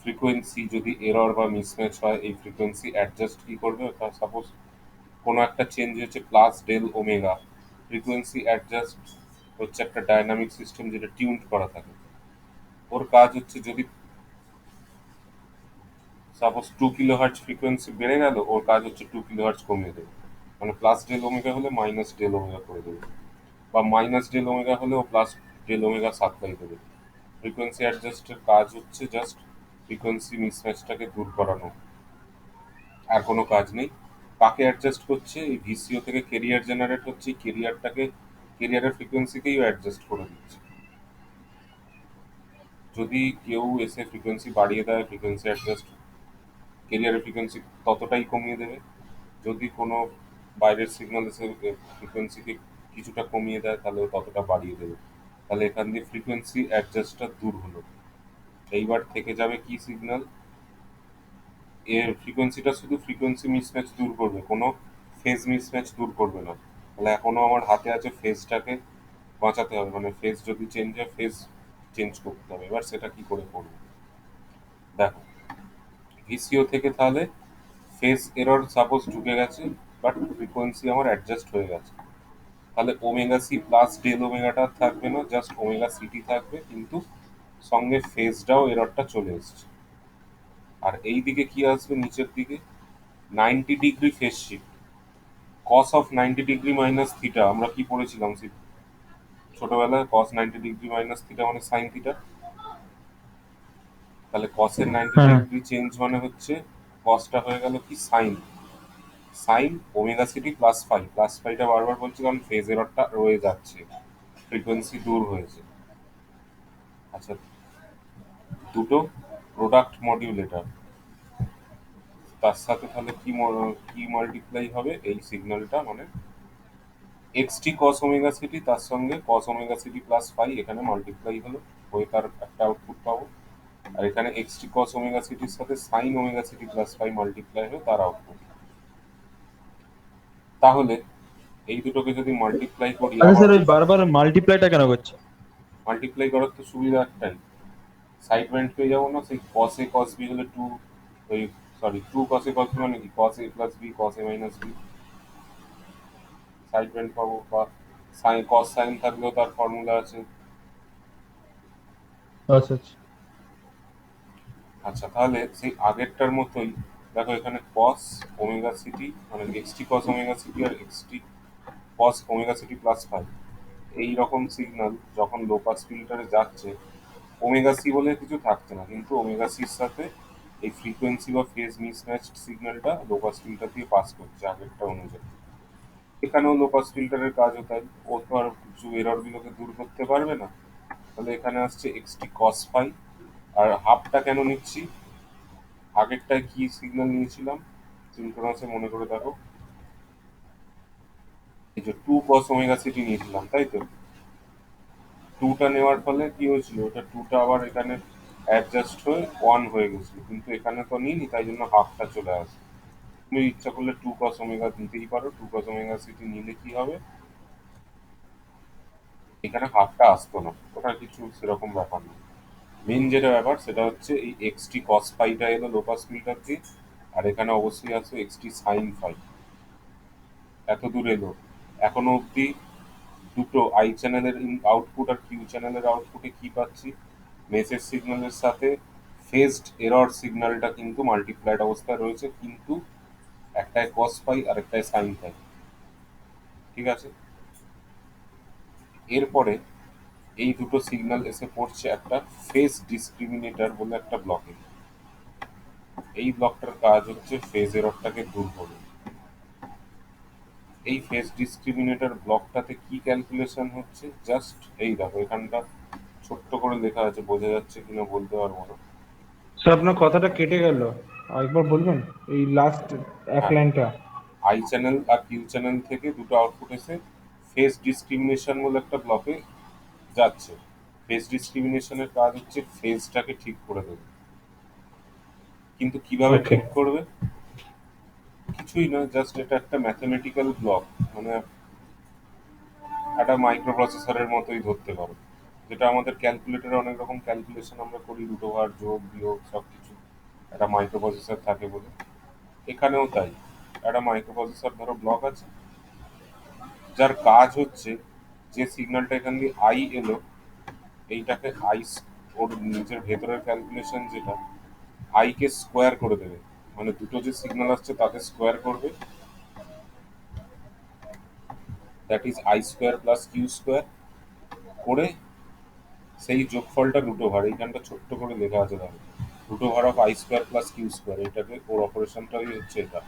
ফ্রিকোয়েন্সি যদি এরর বা মিসম্যাচ হয়, এই ফ্রিকোয়েন্সি অ্যাডজাস্ট কি করবে, সাপোজ কোনো একটা চেঞ্জ হচ্ছে plus del omega, frequency adjust হচ্ছে একটা ডায়নামিক সিস্টেম যেটা টিউনড করা থাকে। ওর কাজ হচ্ছে যদি সাপোজ 2 কিলোহার্টজ ফ্রিকোয়েন্সি বেড়ে গেল, ওর কাজ হচ্ছে 2 কিলোহার্টজ কমিয়ে দেবে, মানে প্লাস ডেল ওমেগা হলে মাইনাস ডেল ওমেগা করে দেবে, বা মাইনাস ডেল ওমেগা হলে ও প্লাস ডেল ওমেগা সাপ্লাই দেবে। ফ্রিকোয়েন্সি অ্যাডজাস্টের কাজ হচ্ছে জাস্ট ফ্রিকোয়েন্সি মিসম্যাচটাকে দূর করানো, আর কোনো কাজ নেই। কাকে অ্যাডজাস্ট করছে, এই ভিসিও থেকে কেরিয়ার জেনারেট হচ্ছে, কেরিয়ারটাকে কেরিয়ারের ফ্রিকোয়েন্সিকেই অ্যাডজাস্ট করে দিচ্ছে। যদি কেউ এসে ফ্রিকোয়েন্সি বাড়িয়ে দেয়, ফ্রিকোয়েন্সি অ্যাডজাস্ট কেরিয়ারের ফ্রিকোয়েন্সি ততটাই কমিয়ে দেবে। যদি কোনো বাইরের সিগন্যাল এসে ফ্রিকোয়েন্সিকে কিছুটা কমিয়ে দেয়, তাহলে ও ততটা বাড়িয়ে দেবে। তাহলে এখান দিয়ে ফ্রিকোয়েন্সি অ্যাডজাস্টটা দূর হলো। এইবার থেকে যাবে কি সিগন্যাল, এর ফ্রিকোয়েন্সিটা শুধু ফ্রিকোয়েন্সি মিসম্যাচ দূর করবে, কোনো ফেজ মিসম্যাচ দূর করবে না। তাহলে এখনো আমার হাতে আছে ফেজটাকে বাঁচাতে হবে, মানে ফেজ যদি চেঞ্জ হয় ফেজ চেঞ্জ করতে হবে। এবার সেটা কি করে করবো, দেখো ভিসিও থেকে তাহলে ফেজ এরর সাপোজ ঢুকে গেছে, বাট ফ্রিকোয়েন্সি আমার অ্যাডজাস্ট হয়ে গেছে, তাহলে ওমেগা সি প্লাস ডেল ওমেগাটা থাকবে না, জাস্ট ওমেগা সিটি থাকবে, কিন্তু সঙ্গে ফেজটাও এররটা চলে এসছে। আর এই দিকে কি আসবে, নিচের দিকে 90 degree phase shift, cos of 90 degree minus theta, আমরা কি পড়েছিলাম ছোটবেলায়, কস 90 ডিগ্রি মাইনাস থিটা মানে সাইন থিটা। তাহলে কসের 90 হ্যাঁ। ডিগ্রি চেঞ্জ মানে হচ্ছে কসটা হয়ে গেল কি sine, sine omega c t plus phi, plus ফাইটা বারবার বলছি কারণ ফেজ এররটা রয়ে যাচ্ছে, ফ্রিকোয়েন্সি দূর হয়েছে। আচ্ছা, দুটো প্রোডাক্ট মডিউলেটর, তার সাথে তাহলে কি মাল্টিপ্লাই হবে, এই সিগন্যালটা মানে এক্সটি কস ওমেগা সিটি তার সঙ্গে cos omega c t plus phi এখানে মাল্টিপ্লাই হলো, হয়ে তার একটা আউটপুট পাবো। আর এখানে এক্সটি কস ওমেগা সিটির সাথে sine omega c t plus phi multiply হয়ে তার আউটপুট। তাহলে এই দুটোকে যদি মাল্টিপ্লাই করি, আচ্ছা আবার স্যার, ওই বারবার মাল্টিপ্লাইটা কেন করছে? মাল্টিপ্লাই করার তো সুবিধা একটাই, সাইড ব্যান্ড পেয়ে যাবো না, সেই কস এ কস বি হলে টু, ওই sorry to cos A cos B মানে কি কস এ প্লাস বি কস এ মাইনাস বি, সাইড ব্যান্ড পাবো। বা সাইন কস সাইন থাকলেও তার ফর্মুলা আছে। আচ্ছা আচ্ছা। আচ্ছা, তাহলে সেই আগেরটার মতোই দেখো এখানে কস ওমেগা সিটি মানে এক্সটি কস ওমেগা সিটি আর x t cos omega c t plus five, এইরকম সিগন্যাল যখন লো পাস ফিল্টারে যাচ্ছে ওমেগা সি বলে কিছু থাকছে না, কিন্তু ওমেগা সির সাথে এই ফ্রিকোয়েন্সি বা ফেজ মিসম্যাচড সিগন্যালটা লো পাস ফিল্টার দিয়ে পাস করছে আগেরটা অনুযায়ী। এখানেও লো পাস ফিল্টারের কাজও তাই, ও তো আর কিছু এররগুলোকে দূর করতে পারবে না। তাহলে এখানে আসছে এক্সটি কস ফাই। আর হাফটা কেন নিচ্ছি, আগেরটায় কি সিগন্যাল নিয়েছিলাম সিনক্রোনাসে মনে করে দেখো, এই যে টু কস ওমেগা সিটি নিয়েছিলাম তাই তো। টুটা নেওয়ার ফলে কি হয়েছিল, ওটা টুটা আবার এখানে অ্যাডজাস্ট হয়ে ওয়ান হয়ে গেছিল, কিন্তু এখানে তো নিইনি তাই জন্য হাফটা চলে আসে। তুমি ইচ্ছা করলে টু কস ওমেগা নিতেই পারো, টু কস ওমেগা সিটি নিলে কি হবে, এখানে হাফটা আসতো না, ওটা কিছু সেরকম ব্যাপার না। মেন যেটা ব্যাপার সেটা হচ্ছে এই এক্সটি কস ফাইটা এলো লো পাস ফিল্টার দিয়ে, আর এখানে অবশ্যই আছে এক্সটি সাইন ফাই। এত দূর এলো, এখনো অবধি দুটো আই চ্যানেলের আউটপুট আর কিউ চ্যানেলের আউটপুটে কি পাচ্ছি, মেসেজ সিগন্যালের সাথে ফেজড এরর সিগন্যালটা কিন্তু মাল্টিপ্লাইড অবস্থায় রয়েছে, কিন্তু একটায় কস পাই আর একটায় সাইন পাই। ঠিক আছে, এরপরে এই দুটো সিগন্যাল এসে পড়ছে একটা ফেজ ডিসক্রিমিনেটর বলে একটা ব্লকে। এই ব্লকটার কাজ হচ্ছে ফেজ এররটাকে দূর করবে। এই ফেজ ডিসক্রিমিনেটর ব্লকটাতে কি ক্যালকুলেশন হচ্ছে, জাস্ট এই দেখো এখানটা ছোট্ট করে লেখা আছে, বোঝা যাচ্ছে কিনা বলতে পারবো না। স্যার আপনার কথাটা কেটে গেল, আরেকবার বলবেন এই লাস্ট এক হ্যাঁ, লাইনটা। আই চ্যানেল আর কিউ চ্যানেল থেকে দুটো আউটপুট এসে ফেজ ডিসক্রিমিনেশন বলে একটা ব্লকে যাচ্ছে। ফেজ ডিসক্রিমিনেশনের কাজ হচ্ছে ফেজটাকে ঠিক করে দেবে, কিন্তু কিভাবে ওকে। ঠিক করবে, কিছুই না, জাস্ট এটা একটা ম্যাথমেটিক্যাল ব্লক, মানে একটা মাইক্রো প্রসেসরের মতোই ধরতে পারো, যেটা আমাদের ক্যালকুলেটরে অনেক রকম ক্যালকুলেশন আমরা করি, রুট ওভার যোগ বিয়োগ সব কিছু একটা মাইক্রো প্রসেসর থাকে বলে, এখানেও তাই। একটা মাইক্রো প্রসেসর ধরো ব্লক আছে, যার কাজ হচ্ছে যে সিগন্যালটা এখান দিয়ে আই এলো, এইটাকে আই ওর নিজের ভেতরের ক্যালকুলেশন যেটা আই কে স্কোয়ার করে দেবে, মানে দুটো যে সিগন্যাল আসছে তাকে স্কোয়ার করবে, that is I square plus Q square করে সেই যোগফলটা রুট ওভার, এইখানটা ছোট্ট করে লেখা আছে দেখো, root over of I square plus Q square, এটাকে ওর অপারেশনটাই হচ্ছে এটা।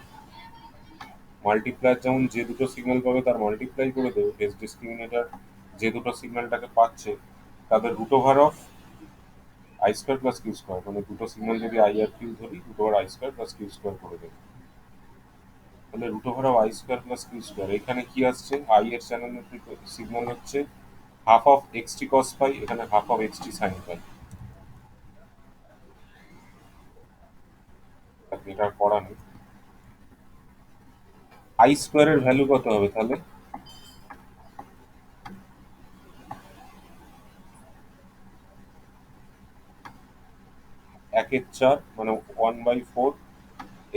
মাল্টিপ্লায়ার যেমন যে দুটো সিগন্যাল পাবে তার মাল্টিপ্লাই করে দেবে, ফেজ ডিসক্রিমিনেটর যে দুটো সিগন্যালটাকে পাচ্ছে তাদের root over of I square plus Q square, মানে দুটো সিগন্যাল যদি আই আর কিউ ধরি root over I square plus Q square করে দেবে। তাহলে root over of I square plus Q square, এখানে কি আসছে, আই এর চ্যানেলের সিগন্যাল হচ্ছে half of x t cos phi, এখানে half of x t sine phi. এটা আর পড়া নেই। আই স্কোয়ারের ভ্যালু কত হবে তাহলে, একের চার মানে 1/4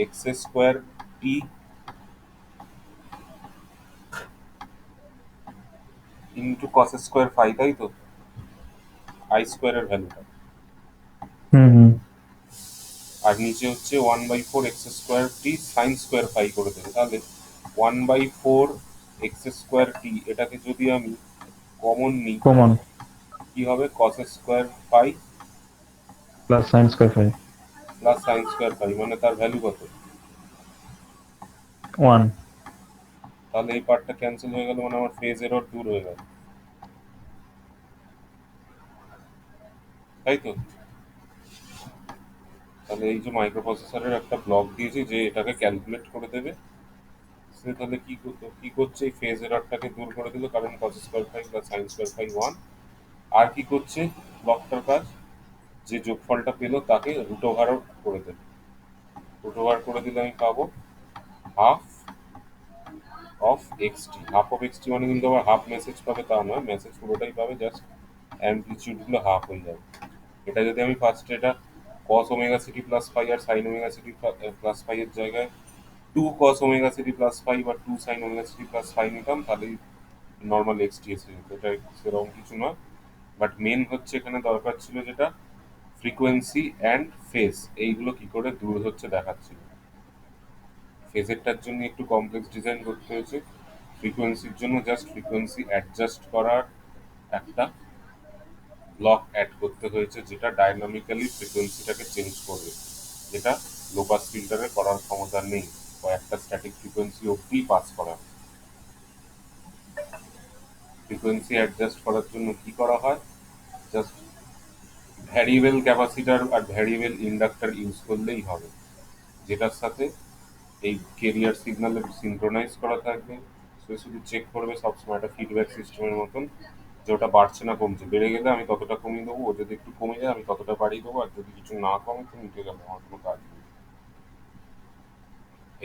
এক্স স্কোয়ার টি ইন্টু কস স্কোয়ার ফাই, তাই তো আই স্কোয়ারের ভ্যালুটা। হুম হুম। আর নিচে হচ্ছে 1/4 এক্স স্কোয়ার টি সাইন স্কোয়ার ফাই করে দেবে, তাহলে 1/4 এক্স স্কোয়ার টি এটাকে যদি আমি কমন নিই কমন কি হবে, cos square phi plus sine square phi. Plus sine square phi, মানে তার ভ্যালু কত, ওয়ান। তাহলে এই পার্টটা ক্যান্সেল হয়ে গেল, মানে আমার ফেজ এরর দূর হয়ে গেল, তাই তো। তাহলে এই যে মাইক্রো প্রসেসরের একটা ব্লক দিয়েছি যে এটাকে ক্যালকুলেট করে দেবে, সে তাহলে কি করছে, এই ফেজ এররটাকে দূর করে দিল, কারণ cos square phi plus sine square phi one. আর কি করছে ব্লকটার কাজ, যে যোগফলটা পেলো তাকে রুট ওভার করে দেবে, রুট ওভার করে দিলে আমি পাবো half of XT. Half of XT মানে কিন্তু আবার হাফ মেসেজ পাবে তা নয়, মেসেজ পুরোটাই পাবে, জাস্ট অ্যামপ্লিচিউড গুলো হাফ হয়ে যাবে। এটা যদি আমি ফার্স্টে এটা cos omega c t plus phi আর sine omega c t plus phi এর জায়গায় two cos omega c t plus phi বা two sine omega c t plus phi নিতাম, তাহলেই নর্মাল এক্সটিএস হয়ে যেত। এটা সেরকম কিছু নয়, বাট মেন হচ্ছে এখানে দরকার ছিল যেটা ফ্রিকোয়েন্সি অ্যান্ড ফেজ, এইগুলো কি করে দূর হচ্ছে দেখাচ্ছিল। ফেজেরটার জন্য একটু কমপ্লেক্স ডিজাইন করতে হয়েছে, ফ্রিকোয়েন্সির জন্য জাস্ট ফ্রিকোয়েন্সি অ্যাডজাস্ট করার একটা ব্লক অ্যাড করতে হয়েছে, যেটা ডাইনামিক্যালি ফ্রিকোয়েন্সিটাকে চেঞ্জ করবে, যেটা লো পাস ফিল্টারে করার ক্ষমতা নেই, কয়েকটা স্ট্যাটিক ফ্রিকোয়েন্সি অবধি পাস করা। ফ্রিকোয়েন্সি অ্যাডজাস্ট করার জন্য কি করা হয়, জাস্ট ভ্যারিয়েবল ক্যাপাসিটার আর ভ্যারিয়েবল ইন্ডাক্টর ইউজ করলেই হবে, যেটার সাথে এই কেরিয়ার সিগন্যালের সিনক্রোনাইজ করা থাকবে। সে শুধু চেক করবে সবসময় একটা ফিডব্যাক সিস্টেমের মতন, যে ওটা বাড়ছে না কমছে, বেড়ে গেলে আমি ততটা কমিয়ে দেবো, ও যদি একটু কমে যায় আমি ততটা বাড়িয়ে দেবো, আর যদি কিছু না কমে তো নিতে যাবো, আমার কোনো কাজ নেই।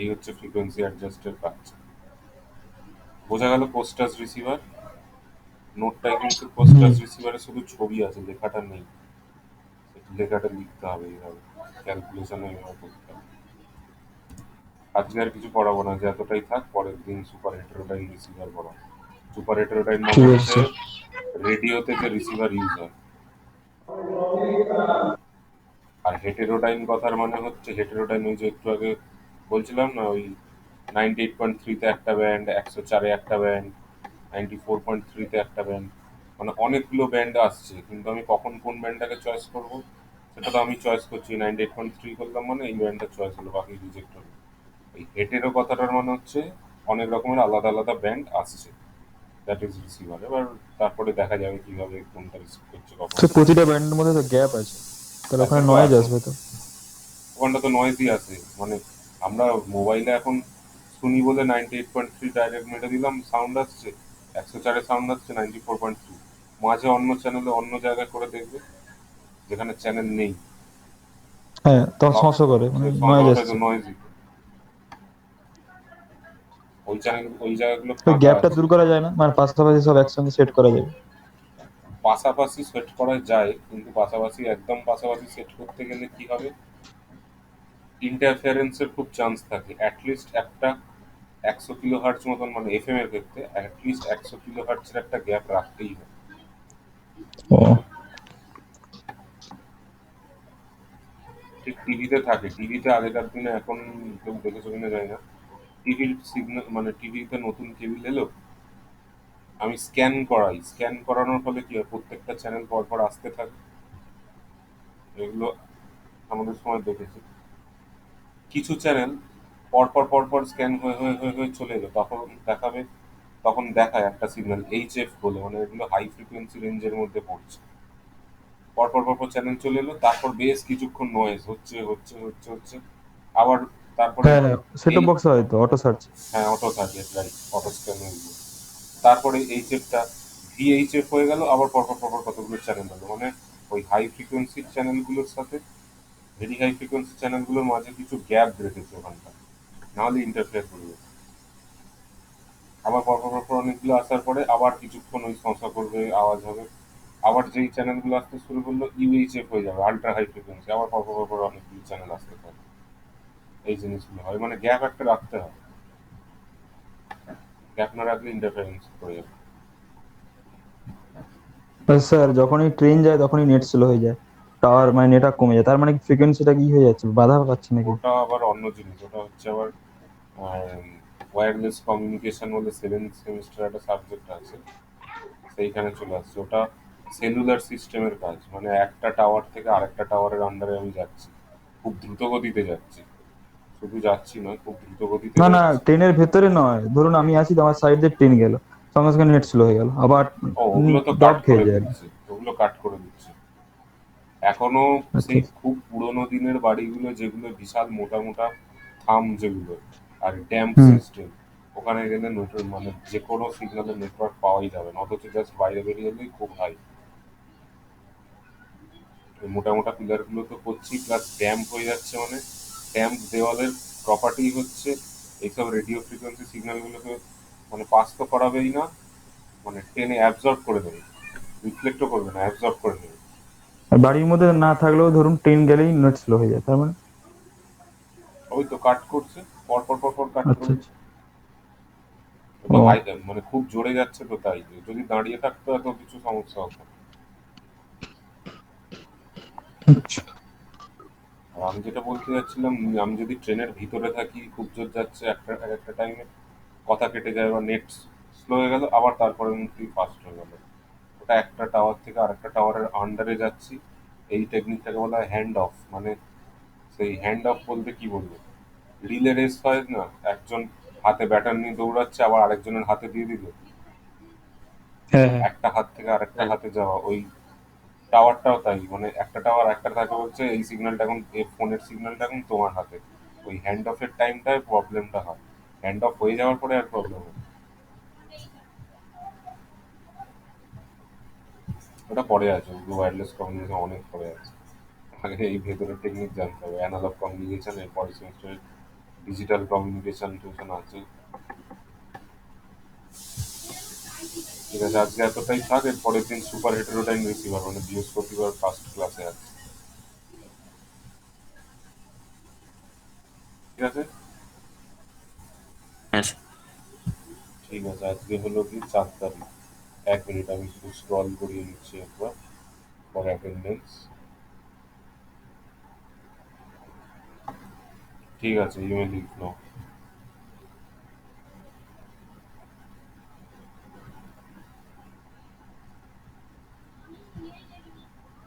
এই হচ্ছে ফ্রিকোয়েন্সি অ্যাডজাস্টের কাজ। বোঝা গেল পোস্টাস রিসিভার। নোটটায় কিন্তু পোস্টাস রিসিভারে শুধু ছবি আছে, লেখাটা নেই, লেখাটা লিখতে হবে এইভাবে, ক্যালকুলেশন এইভাবে করতে হবে। আজকে আর কিছু পড়াবো না, যে এতটাই থাক, পরের দিন সুপার হেটেরোডাইন রিসিভার পড়াবো। সুপার হেটেরোডাইন মানে ঠিক আছে হচ্ছে স্যার। রেডিওতে যে রিসিভার ইউজ হয়, আর হেটেরোডাইন কথার মানে হচ্ছে হেটেরোডাইন ওই যে একটু আগে বলছিলাম না, ওই 98.3-তে একটা ব্যান্ড, 104-এ একটা ব্যান্ড, 94.3-তে একটা ব্যান্ড, মানে অনেকগুলো ব্যান্ড আসছে, কিন্তু আমি কখন কোন ব্যান্ডটাকে চয়েস করব সেটা তো আমি চয়েস করছি। 98.3 করলাম মানে এই ব্যান্ডটা চয়েস হলো, বাকি রিজেক্ট হলো। এই হেটেরো কথাটার মানে হচ্ছে অনেক রকমের আলাদা আলাদা ব্যান্ড আসছে, দ্যাট ইজ রিসিভার। এবার তারপরে দেখা যাবে কিভাবে কোনটা রিসিভ করছে কখন। স্যার প্রতিটা ব্যান্ডের মধ্যে তো গ্যাপ আছে, তাহলে হ্যাঁ, সে ওখানে তো নয়েজ আছে, আসবে তো। ওখানটা তো নয়েজই আছে, মানে আমরা মোবাইলে এখন শুনি বলে 98.3 ডাইরেক্ট মেরে দিলাম, সাউন্ড আসছে 104-এ, সাউন্ড আসছে 94.3, মাঝে অন্য চ্যানেলে অন্য জায়গায় করে দেখবে যেখানে চ্যানেল নেই, হ্যাঁ, তখন সমস্যা করে, মানে নয়েজ ওটাই তো আসছে। নয়েজই। ওই চ্যানেল ওই জায়গাগুলো ওই ফাঁকা গ্যাপটা আছে। দূর করা যায় না, মানে পাশাপাশি সব একসঙ্গে সেট করা যাবে। পাশাপাশি সেট করা যায়, কিন্তু পাশাপাশি একদম পাশাপাশি সেট করতে গেলে কি হবে, ইন্টারফারেন্সের খুব চান্স থাকে। অ্যাটলিস্ট একটা 100 কিলো হার্টজ মতন, মানে এফএম এর ক্ষেত্রে অ্যাটলিস্ট 100 কিলো হার্টজের একটা গ্যাপ রাখতেই হবে। ও ঠিক টিভিতে থাকে, টিভিতে আগেকার দিনে, এখন কেউ দেখেছো কিনা যায় না, টিভির সিগন্যাল মানে টিভিতে নতুন কেবিল এলো, আমি স্ক্যান করাই, স্ক্যান করানোর ফলে কি হয়, প্রত্যেকটা চ্যানেল পরপর আসতে থাকে। এগুলো আমাদের সময় দেখেছি, কিছু চ্যানেল পরপর পরপর স্ক্যান হয়ে হয়ে হয়ে হয়ে চলে এলো, তখন দেখাবে, তখন দেখায় একটা সিগন্যাল এইচএফ বলে, মানে এগুলো হাই ফ্রিকোয়েন্সি রেঞ্জের মধ্যে পড়ছে। পরপর পরপর চ্যানেল চলে এলো, তারপর বেশ কিছুক্ষণ নয়েজ হচ্ছে হচ্ছে হচ্ছে হচ্ছে, আবার তারপরে হ্যাঁ, সেট এই, টপ বক্স হয়তো অটো সার্চ। হ্যাঁ অটো থাকে, রাইট, অটো স্ক্যান হয়ে গেলো। তারপরে এইচএফটা ভিএইচএফ হয়ে গেল, আবার পরপর পরপর কতগুলো চ্যানেল হলো, মানে ওই হাই ফ্রিকোয়েন্সির চ্যানেলগুলোর সাথে ভেরি হাই ফ্রিকোয়েন্সি চ্যানেলগুলোর মাঝে কিছু গ্যাপ রেখেছে ওখানটা, নাহলে ইন্টারফেয়ার করবে। আবার পরপর পরপর অনেকগুলো আসার পরে আবার কিছুক্ষণ ওই সংসা করবে, আওয়াজ হবে, আবার যেই চ্যানেলগুলো আসতে শুরু করলো ইউএইচএফ হয়ে যাবে, আল্ট্রা হাই ফ্রিকোয়েন্সি, আবার পরপর পরপর অনেকগুলো চ্যানেল আসতে থাকে। এই জিনিসগুলো হয়, মানে গ্যাপ একটা রাখতে হয়, গ্যাপ না রাখলে ইন্টারফারেন্স করে যাবে। স্যার যখনই ট্রেন যায় তখনই নেট স্লো হয়ে যায়, টাওয়ার মানে নেটওয়ার্ক কমে যায়, তার মানে ফ্রিকোয়েন্সিটা কি হয়ে যাচ্ছে, বাধা পাচ্ছে নাকি? ওটা আবার অন্য জিনিস, ওটা হচ্ছে আবার ওয়্যারলেস কমিউনিকেশন বলে 7th সেমিস্টার একটা সাবজেক্ট আছে, সেইখানে চলে আসছে। ওটা সেলুলার সিস্টেমের কাজ, মানে একটা টাওয়ার থেকে আরেকটা টাওয়ারের আন্ডারে আমি যাচ্ছি, খুব দ্রুত গতিতে যাচ্ছি, শুধু যাচ্ছি নয়, খুব দ্রুত গতিতে না না, যাচ্ছি। ট্রেনের ভেতরে নয়, ধরুন আমি আছি, আমার সাইড দিয়ে ট্রেন গেল, সঙ্গে সঙ্গে নেট স্লো হয়ে গেল, আবার ও, ওগুলো তো কাট ড্রপ করে খেয়ে যায় আর কি। দিচ্ছে, ওগুলো কাট করে দিচ্ছে। এখনো আচ্ছা সেই খুব পুরোনো দিনের বাড়িগুলো, যেগুলো বিশাল মোটা মোটা থাম যেগুলো, আর ড্যাম্প হুম। সিস্টেম, ওখানে গেলে নেটওয়ার্ক মানে যে কোনো সিগন্যালের নেটওয়ার্ক পাওয়াই যাবে না, অথচ জাস্ট বাইরে বেরিয়ে এলেই খুব হাই। মোটা মোটা পিলারগুলো তো করছি, প্লাস ড্যাম্প হয়ে যাচ্ছে, মানে ড্যাম্প দেওয়ালের প্রপার্টি হচ্ছে এইসব রেডিও ফ্রিকোয়েন্সি সিগন্যালগুলোকে মানে পাস তো করাবেই না, মানে টেনে অ্যাবজর্ব করে দেবে, রিফ্লেক্টও করবে না, অ্যাবজর্ব করে নেবে। আর বাড়ির মধ্যে না থাকলেও ধরুন ট্রেন গেলেই নেট স্লো হয়ে যায়, তার মানে? ওই তো কাট করছে, পর পর পর পর কাট আচ্ছা করে আচ্ছা। দিচ্ছে। ও তো ও হাই, মানে খুব জোরে যাচ্ছে তো, তাই যদি দাঁড়িয়ে থাকতো এত কিছু সমস্যা হতো না। আচ্ছা। আর আমি যেটা বলতে যাচ্ছিলাম, আমি যদি ট্রেনের ভিতরে থাকি, খুব জোর যাচ্ছে, একটা টাইমে কথা কেটে যায় বা নেট স্লো হয়ে গেল, আবার তারপরে মুহূর্তেই ফাস্ট হয়ে গেল, ওটা একটা টাওয়ার থেকে আরেকটা টাওয়ারের আন্ডারে যাচ্ছি। এই টেকনিকটাকে বলা হয় হ্যান্ড অফ। মানে সেই হ্যান্ড অফ বলতে কি বলবো, রিলে রেস হয় না, একজন হাতে ব্যাটার নিয়ে দৌড়াচ্ছে, আবার আরেকজনের হাতে দিয়ে দিল, হ্যাঁ হ্যাঁ। একটা হাত থেকে আরেকটা হাতে যাওয়া, ওই টাওয়ারটাও তাই। মানে একটা টাওয়ার একটা থাকে বলছে এই সিগন্যালটা এখন, এই ফোনের সিগন্যালটা এখন তোমার হাতে। ওই হ্যান্ড অফের টাইমটায় প্রবলেমটা হয়, হ্যান্ড অফ হয়ে যাওয়ার পরে আর প্রবলেম হয় না। ওটা পরে আছে, ওয়্যারলেস কমিউনিকেশন অনেক পরে আছে। আগে এই ভেতরের টেকনিক জানতে হবে, অ্যানালগ কমিউনিকেশন, এর পরের সেমিস্টারে ডিজিটাল কমিউনিকেশন টিউশন আছে। ঠিক আছে, আজকে এতটাই থাক, এর পরের দিন সুপার হেটেরোটাইন রিসিভার, মানে বৃহস্পতিবার ফার্স্ট ক্লাসে আছে। ঠিক আছে। হ্যাঁ ঠিক আছে, আজকে হলো কি 4 তারিখ। 1 মিনিট আমি শুধু স্ক্রল করিয়ে নিচ্ছি একবার ফর অ্যাটেন্ডেন্স। ঠিক আছে, ইমেল লিখ নাও।